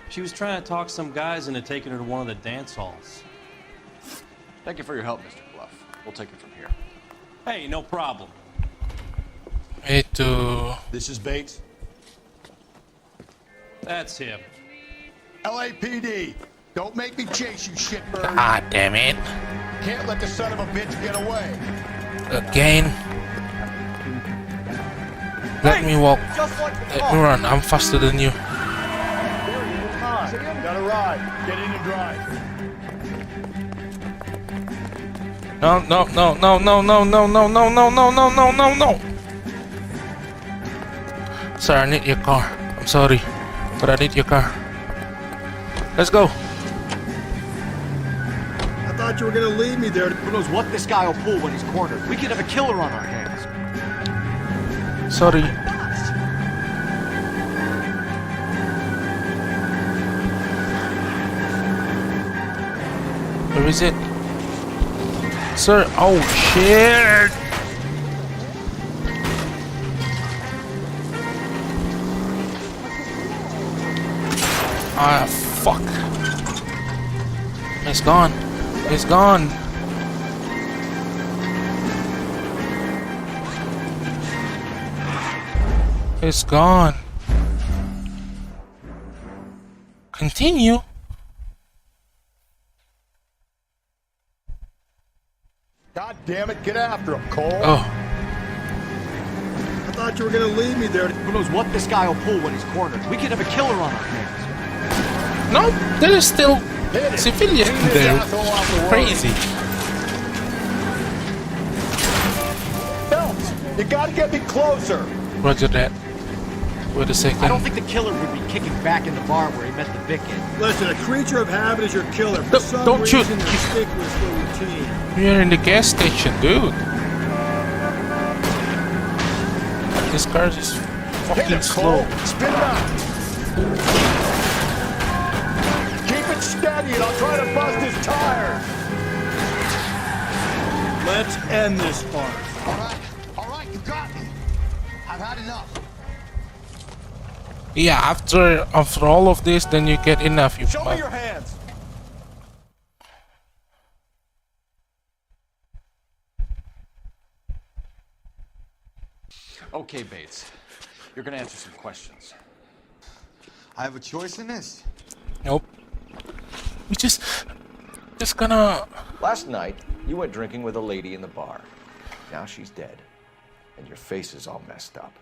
Speaker 12: She was trying to talk some guys into taking her to one of the dance halls.
Speaker 4: Thank you for your help, Mr. Clough. We'll take it from here.
Speaker 12: Hey, no problem.
Speaker 1: Way to...
Speaker 3: This is Bates.
Speaker 12: That's him.
Speaker 3: LAPD. Don't make me chase you, shitbird.
Speaker 1: Ah, damn it.
Speaker 3: Can't let the son of a bitch get away.
Speaker 1: Again. Let me walk. Let me run. I'm faster than you.
Speaker 3: Come on. Got a ride. Get in and drive.
Speaker 1: No, no, no, no, no, no, no, no, no, no, no, no, no, no, no. Sir, I need your car. I'm sorry, but I need your car. Let's go.
Speaker 22: I thought you were gonna leave me there. Who knows what this guy will pull when he's cornered? We could have a killer on our hands.
Speaker 1: Sorry. Where is it? Sir, oh shit! Ah, fuck. It's gone. It's gone. It's gone. Continue.
Speaker 3: God damn it, get after him, Cole.
Speaker 1: Oh.
Speaker 8: I thought you were gonna leave me there. Who knows what this guy will pull when he's cornered? We could have a killer on our hands.
Speaker 1: No, there is still civilian there. Crazy.
Speaker 3: Phelps, you gotta get me closer.
Speaker 1: Roger that. Wait a second.
Speaker 8: I don't think the killer would be kicking back in the bar where he met the Vic in. Listen, a creature of habit is your killer. For some
Speaker 1: don't shoot.
Speaker 8: reason, they're sticklers for routine.
Speaker 1: We're in the gas station, dude. This car is fucking slow.
Speaker 3: Spin it out. Keep it steady and I'll try to bust his tires.
Speaker 8: Let's end this farce.
Speaker 3: All right, you got me. I've had enough.
Speaker 1: Yeah, after all of this, then you get enough. You
Speaker 3: Show me your hands.
Speaker 4: Okay, Bates. You're gonna answer some questions.
Speaker 17: I have a choice in this?
Speaker 1: Nope. We just gonna...
Speaker 4: Last night, you went drinking with a lady in the bar. Now she's dead. And your face is all messed up.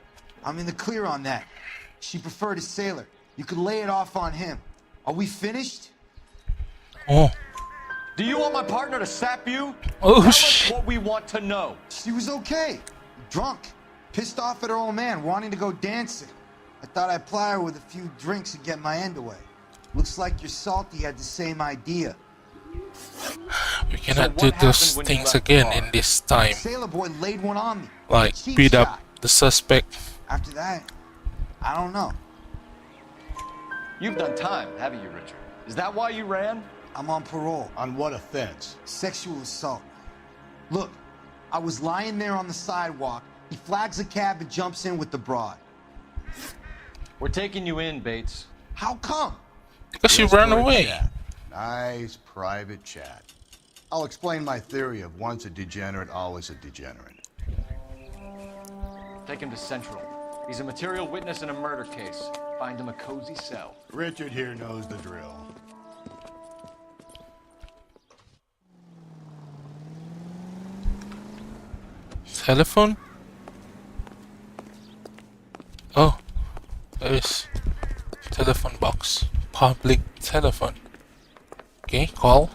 Speaker 17: I'm in the clear on that. She preferred a sailor. You could lay it off on him. Are we finished?
Speaker 1: Oh.
Speaker 4: Do you want my partner to sap you?
Speaker 1: Oh,
Speaker 17: Tell
Speaker 1: shit.
Speaker 17: us what we want to know. She was okay. Drunk. Pissed off at her old man, wanting to go dancing. I thought I'd ply her with a few drinks and get my end away. Looks like your salty had the same idea.
Speaker 1: We cannot do those things again in this time.
Speaker 17: Sailor boy laid one on me.
Speaker 1: Like,
Speaker 17: Cheap
Speaker 1: beat up
Speaker 17: shot.
Speaker 1: the suspect.
Speaker 17: After that, I don't know.
Speaker 4: You've done time, haven't you, Richard? Is that why you ran?
Speaker 17: I'm on parole.
Speaker 3: On what offense?
Speaker 17: Sexual assault. Look, I was lying there on the sidewalk. He flags a cab and jumps in with the broad.
Speaker 4: We're taking you in, Bates.
Speaker 17: How come?
Speaker 1: Because you
Speaker 3: Just
Speaker 1: ran
Speaker 3: for a
Speaker 1: away.
Speaker 3: chat. Nice private chat. I'll explain my theory of once a degenerate, always a degenerate.
Speaker 4: Take him to Central. He's a material witness in a murder case. Find him a cozy cell.
Speaker 3: Richard here knows the drill.
Speaker 1: Telephone? Oh, there is telephone box. Public telephone. Okay, call.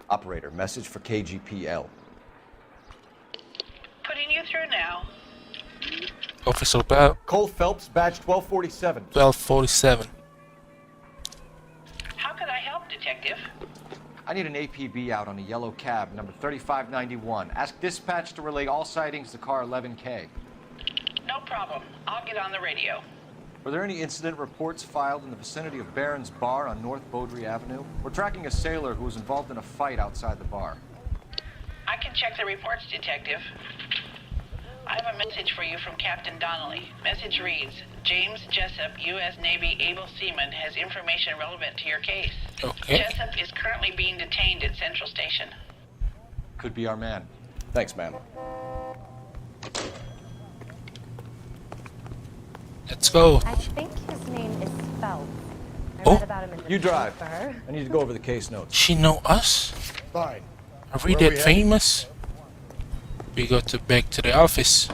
Speaker 4: Operator, message for KGPL.
Speaker 11: Putting you through now.
Speaker 1: Officer Bell.
Speaker 4: Cole Phelps, badge 1247.
Speaker 1: 1247.
Speaker 11: How can I help, Detective?
Speaker 4: I need an APB out on a yellow cab, number 3591. Ask dispatch to relay all sightings to car 11K.
Speaker 11: No problem. I'll get on the radio.
Speaker 4: Were there any incident reports filed in the vicinity of Barron's Bar on North Beaudry Avenue? We're tracking a sailor who was involved in a fight outside the bar.
Speaker 11: I can check the reports, Detective. I have a message for you from Captain Donnelly. Message reads, James Jessup, U.S. Navy able seaman, has information relevant to your case.
Speaker 1: Okay.
Speaker 11: Jessup is currently being detained at Central Station.
Speaker 4: Could be our man.
Speaker 13: Thanks, man.
Speaker 1: Let's go.
Speaker 10: I think his name is Phelps. I
Speaker 1: Oh.
Speaker 10: read about him in the
Speaker 4: You drive.
Speaker 10: paper.
Speaker 4: I need to go over the case notes.
Speaker 1: She know us?
Speaker 3: Fine.
Speaker 1: Are we
Speaker 3: Where
Speaker 1: that
Speaker 3: we
Speaker 1: famous? We go back to the office.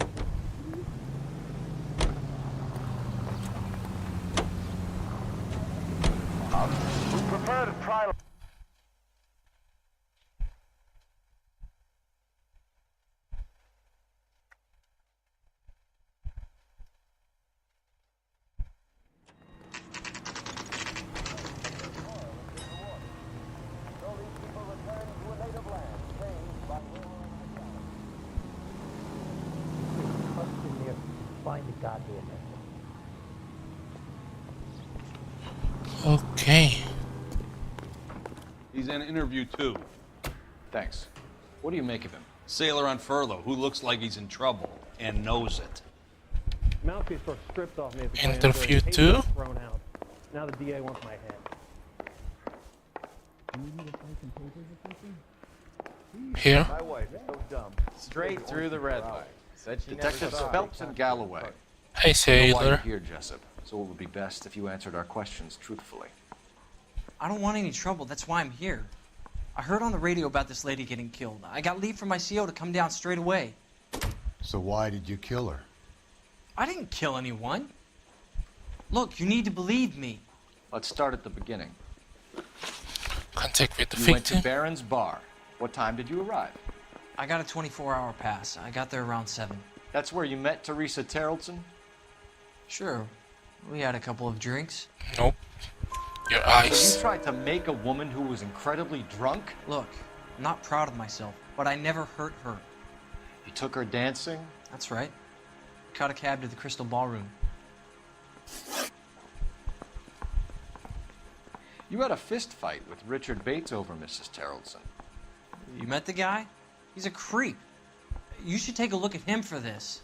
Speaker 3: Prepare to try.
Speaker 9: Find the goddamn
Speaker 1: Okay.
Speaker 22: These
Speaker 13: an interview too.
Speaker 4: Thanks. What do you make of him?
Speaker 13: Sailor on furlough who looks like he's in trouble and knows it.
Speaker 21: Mouthpiece sort of stripped off me at the
Speaker 1: Interview
Speaker 21: grand
Speaker 1: too?
Speaker 21: jury. Thrown out. Now the DA wants my head.
Speaker 1: Here.
Speaker 4: My wife is so dumb.
Speaker 5: Straight through the red light.
Speaker 4: Detectives Phelps and Galloway.
Speaker 1: Hey,
Speaker 4: I know why you're
Speaker 1: sailor.
Speaker 4: here, Jessup. So it would be best if you answered our questions truthfully.
Speaker 18: I don't want any trouble. That's why I'm here. I heard on the radio about this lady getting killed. I got leave from my CO to come down straight away.
Speaker 3: So why did you kill her?
Speaker 18: I didn't kill anyone. Look, you need to believe me.
Speaker 4: Let's start at the beginning.
Speaker 1: Contact with the
Speaker 4: You went to
Speaker 1: victim.
Speaker 4: Barron's bar. What time did you arrive?
Speaker 18: I got a 24-hour pass. I got there around 7.
Speaker 4: That's where you met Teresa Terrellson?
Speaker 18: Sure. We had a couple of drinks.
Speaker 1: Nope. Your
Speaker 4: So
Speaker 1: eyes.
Speaker 4: you tried to make a woman who was incredibly drunk?
Speaker 18: Look, I'm not proud of myself, but I never hurt her.
Speaker 4: You took her dancing?
Speaker 18: That's right. Caught a cab to the Crystal Ballroom.
Speaker 4: You had a fist fight with Richard Bates over Mrs. Terrellson.
Speaker 18: You met the guy? He's a creep. You should take a look at him for this.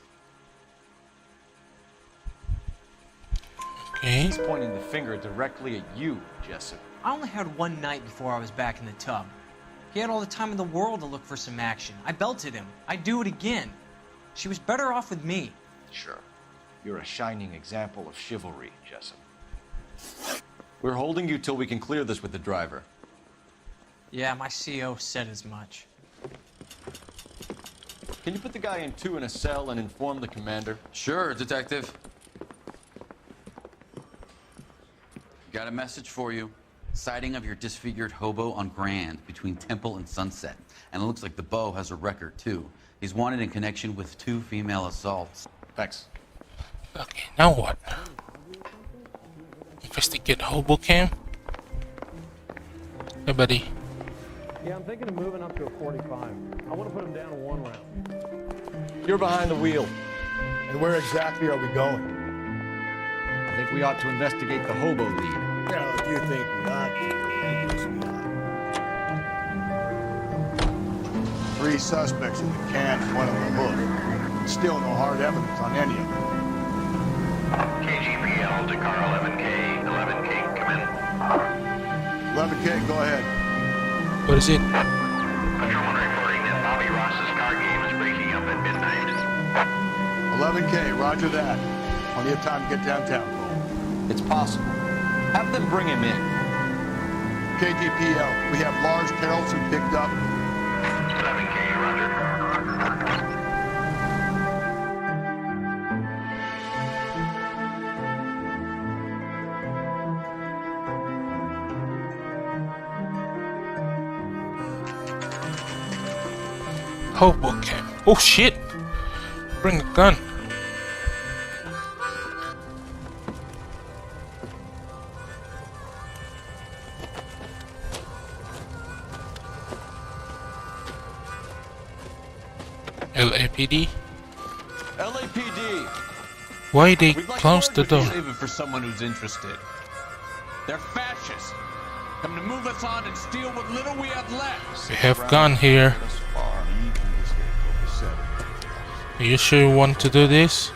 Speaker 1: Okay.
Speaker 4: He's pointing the finger directly at you, Jessup.
Speaker 18: I only had one night before I was back in the tub. He had all the time in the world to look for some action. I belted him. I'd do it again. She was better off with me.
Speaker 4: Sure. You're a shining example of chivalry, Jessup. We're holding you till we can clear this with the driver.
Speaker 18: Yeah, my CO said as much.
Speaker 4: Can you put the guy in 2 in a cell and inform the commander?
Speaker 14: Sure, Detective. Got a message for you. Sighting of your disfigured hobo on Grand between Temple and Sunset. And it looks like the Beau has a record, too. He's wanted in connection with 2 female assaults.
Speaker 4: Thanks.
Speaker 1: Okay, now what? Investigate hobo cam? Hey, buddy.
Speaker 21: Yeah, I'm thinking of moving up to a 45. I want to put him down to 1 round.
Speaker 4: You're behind the wheel.
Speaker 3: And where exactly are we going?
Speaker 8: I think we ought to investigate the hobo lead.
Speaker 3: Well, if you think we ought to, I guess we ought. 3 suspects in the can and 1 on the hook. Still no hard evidence on any of them.
Speaker 19: KGPL to car 11K. 11K, come in.
Speaker 3: 11K, go ahead.
Speaker 1: What is it?
Speaker 19: Patrolman reporting that Bobby Ross's car game is breaking up at midnight.
Speaker 3: 11K, roger that. Plenty of time to get downtown, Cole.
Speaker 4: It's possible. Have them bring him in.
Speaker 3: KGPL, we have Lars Terrellson picked up.
Speaker 19: 11K, roger.
Speaker 1: Hobo cam. Oh shit! Bring a gun. LAPD?
Speaker 15: LAPD.
Speaker 1: Why they
Speaker 15: We'd like
Speaker 1: close the door?
Speaker 15: Save it for someone who's interested. They're fascists. Come to move us on and steal what little we have left.
Speaker 1: We have gun here. Are you sure you want to do this?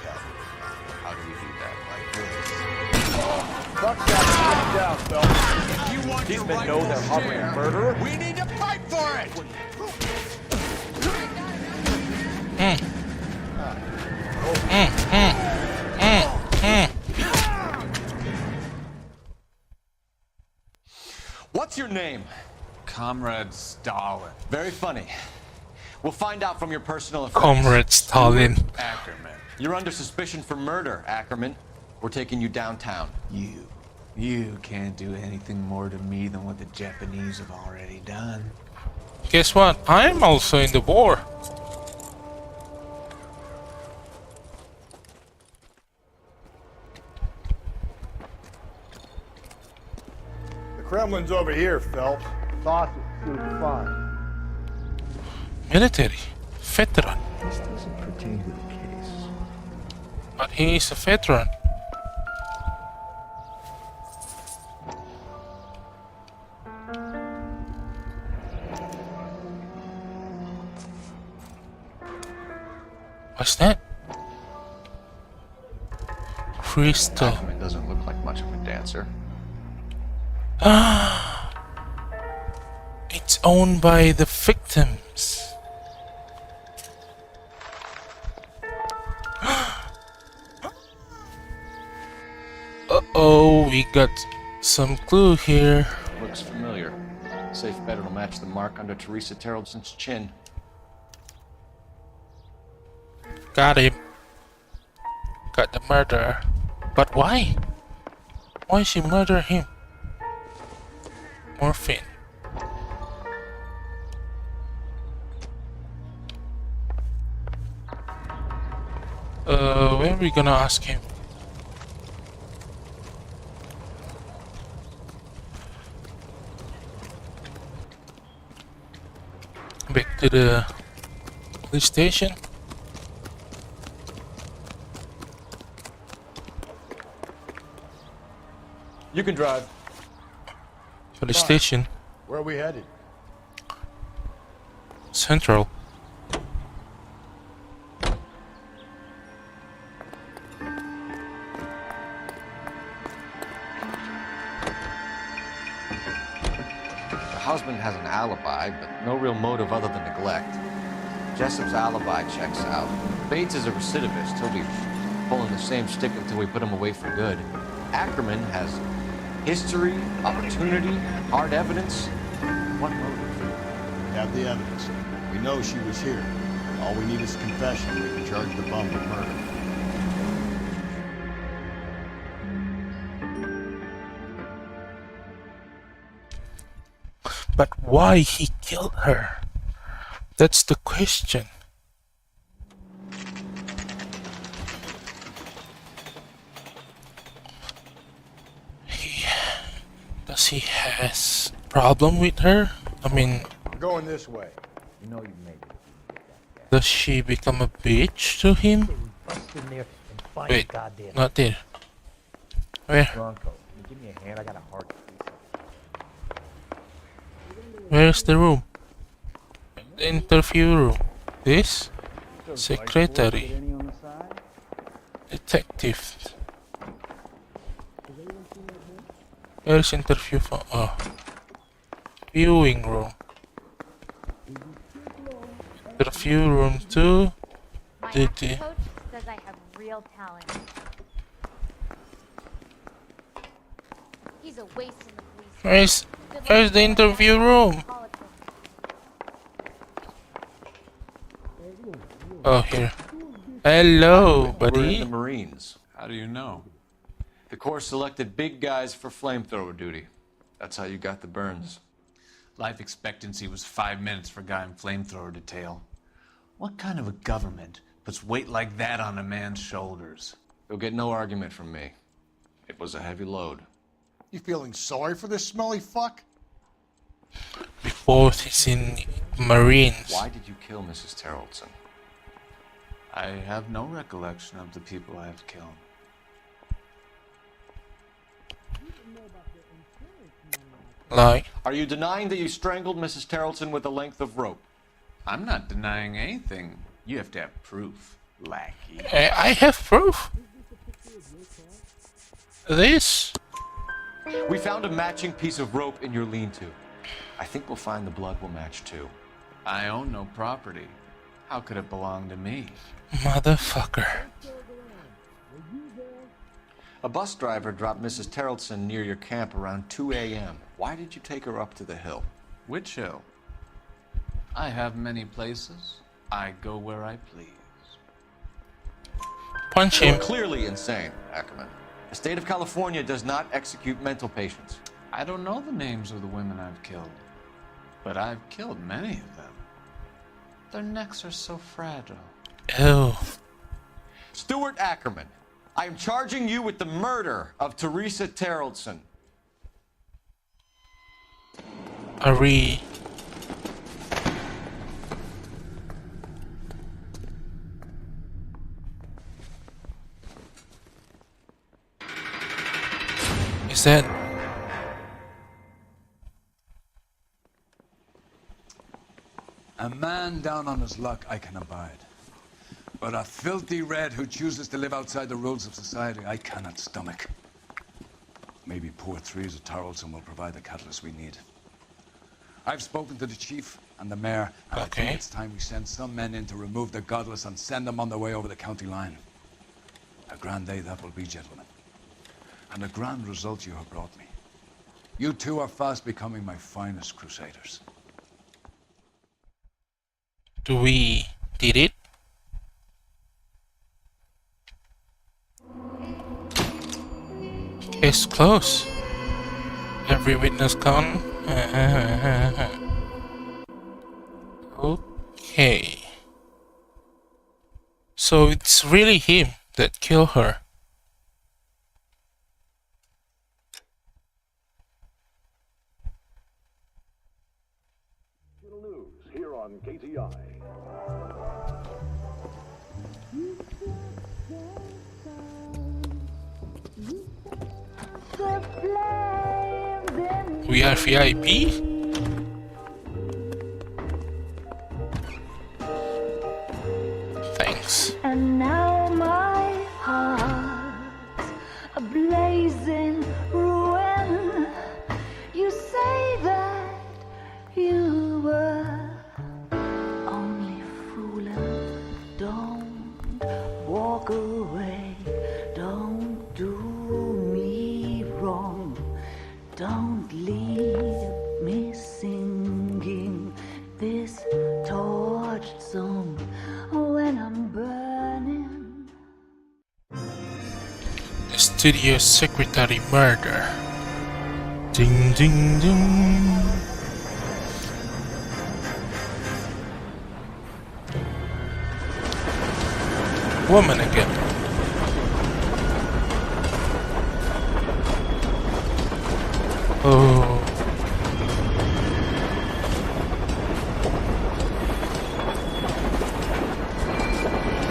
Speaker 4: How do we do that?
Speaker 3: Fuck that, down, Phelps.
Speaker 15: If you want
Speaker 8: These
Speaker 15: your
Speaker 8: men know
Speaker 15: rightful
Speaker 8: they're harboring
Speaker 15: share,
Speaker 8: a murderer.
Speaker 15: we need to fight for it.
Speaker 4: What's your name?
Speaker 15: Comrade Stalin.
Speaker 4: Very funny. We'll find out from your personal effects.
Speaker 1: Comrade Stalin.
Speaker 15: Ackerman.
Speaker 4: You're under suspicion for murder, Ackerman. We're taking you downtown.
Speaker 15: You can't do anything more to me than what the Japanese have already done.
Speaker 1: Guess what? I'm also in the war.
Speaker 3: The Kremlin's over here, Phelps. Thoughts super fine.
Speaker 1: Military. Veteran.
Speaker 8: This doesn't pertain to the case.
Speaker 1: But he is a veteran. What's that? Crystal.
Speaker 4: Ackerman doesn't look like much of a dancer.
Speaker 1: It's owned by the victims. Uh-oh, we got some clue here.
Speaker 4: Looks familiar. Safe bet it'll match the mark under Teresa Terreldson's chin.
Speaker 1: Got him. Got the murderer. But why? Why she murder him? Morphine. Where are we gonna ask him? Back to the police station.
Speaker 4: You can drive.
Speaker 1: Police station.
Speaker 3: Where are we headed?
Speaker 1: Central.
Speaker 4: The husband has an alibi, but no real motive other than neglect. Jessup's alibi checks out. Bates is a recidivist. He'll be pulling the same stick until we put him away for good. Ackerman has history, opportunity, hard evidence. What motive?
Speaker 3: We have the evidence. We know she was here. All we need is a confession. We can charge the bum with murder.
Speaker 1: But why he killed her? That's the question. Does he has problem with her? I mean,
Speaker 3: We're going this way.
Speaker 8: You know you made it.
Speaker 1: does she become a bitch to him?
Speaker 8: Bust in there and find
Speaker 1: Wait,
Speaker 8: the goddamn
Speaker 1: not there. Where?
Speaker 8: Bronco. Give me a hand. I got a heart.
Speaker 1: Where's the room? The interview room. This? Secretary. Detective. Where's interview for? Oh. Viewing room. Interview room 2.
Speaker 2: My
Speaker 1: Did
Speaker 2: acting coach says I have real talent. He's a waste in the police.
Speaker 1: Where's the interview room? Oh, here. Hello,
Speaker 4: We're in
Speaker 1: buddy.
Speaker 4: the Marines.
Speaker 13: How do you know?
Speaker 4: The Corps selected big guys for flamethrower duty. That's how you got the burns.
Speaker 15: Life expectancy was 5 minutes for a guy in flamethrower detail. What kind of a government puts weight like that on a man's shoulders?
Speaker 4: You'll get no argument from me. It was a heavy load.
Speaker 3: You feeling sorry for this smelly fuck?
Speaker 1: Before he's in Marines.
Speaker 4: Why did you kill Mrs. Terrelson?
Speaker 15: I have no recollection of the people I have killed.
Speaker 1: Lie.
Speaker 4: Are you denying that you strangled Mrs. Terrelson with a length of rope?
Speaker 15: I'm not denying anything. You have to have proof, lackey.
Speaker 1: I have proof. This?
Speaker 4: We found a matching piece of rope in your lean-to. I think we'll find the blood will match too.
Speaker 15: I own no property. How could it belong to me?
Speaker 1: Motherfucker.
Speaker 4: A bus driver dropped Mrs. Terrelson near your camp around 2 a.m. Why did you take her up to the hill?
Speaker 15: Which hill? I have many places. I go where I please.
Speaker 1: Punch
Speaker 4: You're
Speaker 1: him.
Speaker 4: clearly insane, Ackerman. The state of California does not execute mental patients.
Speaker 15: I don't know the names of the women I've killed, but I've killed many of them. Their necks are so fragile.
Speaker 1: Ew.
Speaker 4: Stuart Ackerman, I am charging you with the murder of Teresa Terrelson.
Speaker 1: Ari. Is that?
Speaker 13: A man down on his luck I can abide.
Speaker 6: But a filthy red who chooses to live outside the rules of society, I cannot stomach. Maybe poor Threes of Tarleton will provide the catalyst we need. I've spoken to the chief and the mayor, and I think it's time we send some men in to remove the godless and send them on their way over the county line. A grand day that will be, gentlemen. And a grand result you have brought me. You two are fast becoming my finest crusaders.
Speaker 1: Do we did it? Case closed. Every witness gone. Okay. So it's really him that killed her.
Speaker 21: News here on KTI.
Speaker 1: We are VIP? Thanks.
Speaker 20: And now my heart's a blazing ruin. You say that you were only fooling. Don't walk away. Don't do me wrong. Don't leave me singing this torched song when I'm burning.
Speaker 1: The studio secretary murder. Ding ding ding. Woman again. Oh.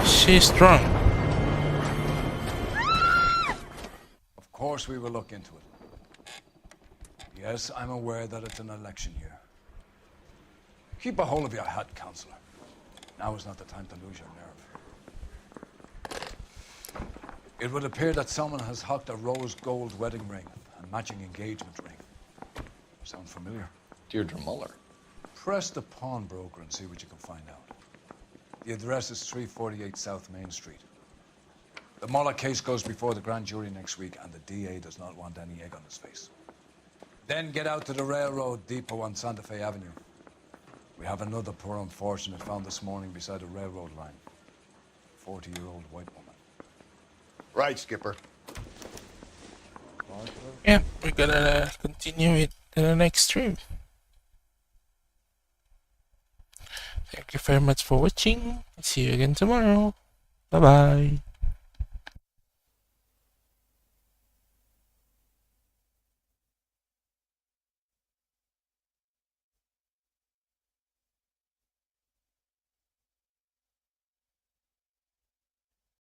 Speaker 1: She's strong.
Speaker 6: Of course we will look into it. Yes, I'm aware that it's an election year. Keep a hold of your hat, Counselor. Now is not the time to lose your nerve. It would appear that someone has hocked a rose gold wedding ring and matching engagement ring. Sound familiar?
Speaker 23: Deirdre Muller.
Speaker 6: Press the pawnbroker and see what you can find out. The address is 348 South Main Street. The Muller case goes before the grand jury next week, and the DA does not want any egg on his face. Then get out to the railroad depot on Santa Fe Avenue. We have another poor unfortunate found this morning beside a railroad line. 40-year-old white woman.
Speaker 3: Right, Skipper.
Speaker 1: Yeah, we're gonna continue it in the next stream. Thank you very much for watching. See you again tomorrow. Bye bye.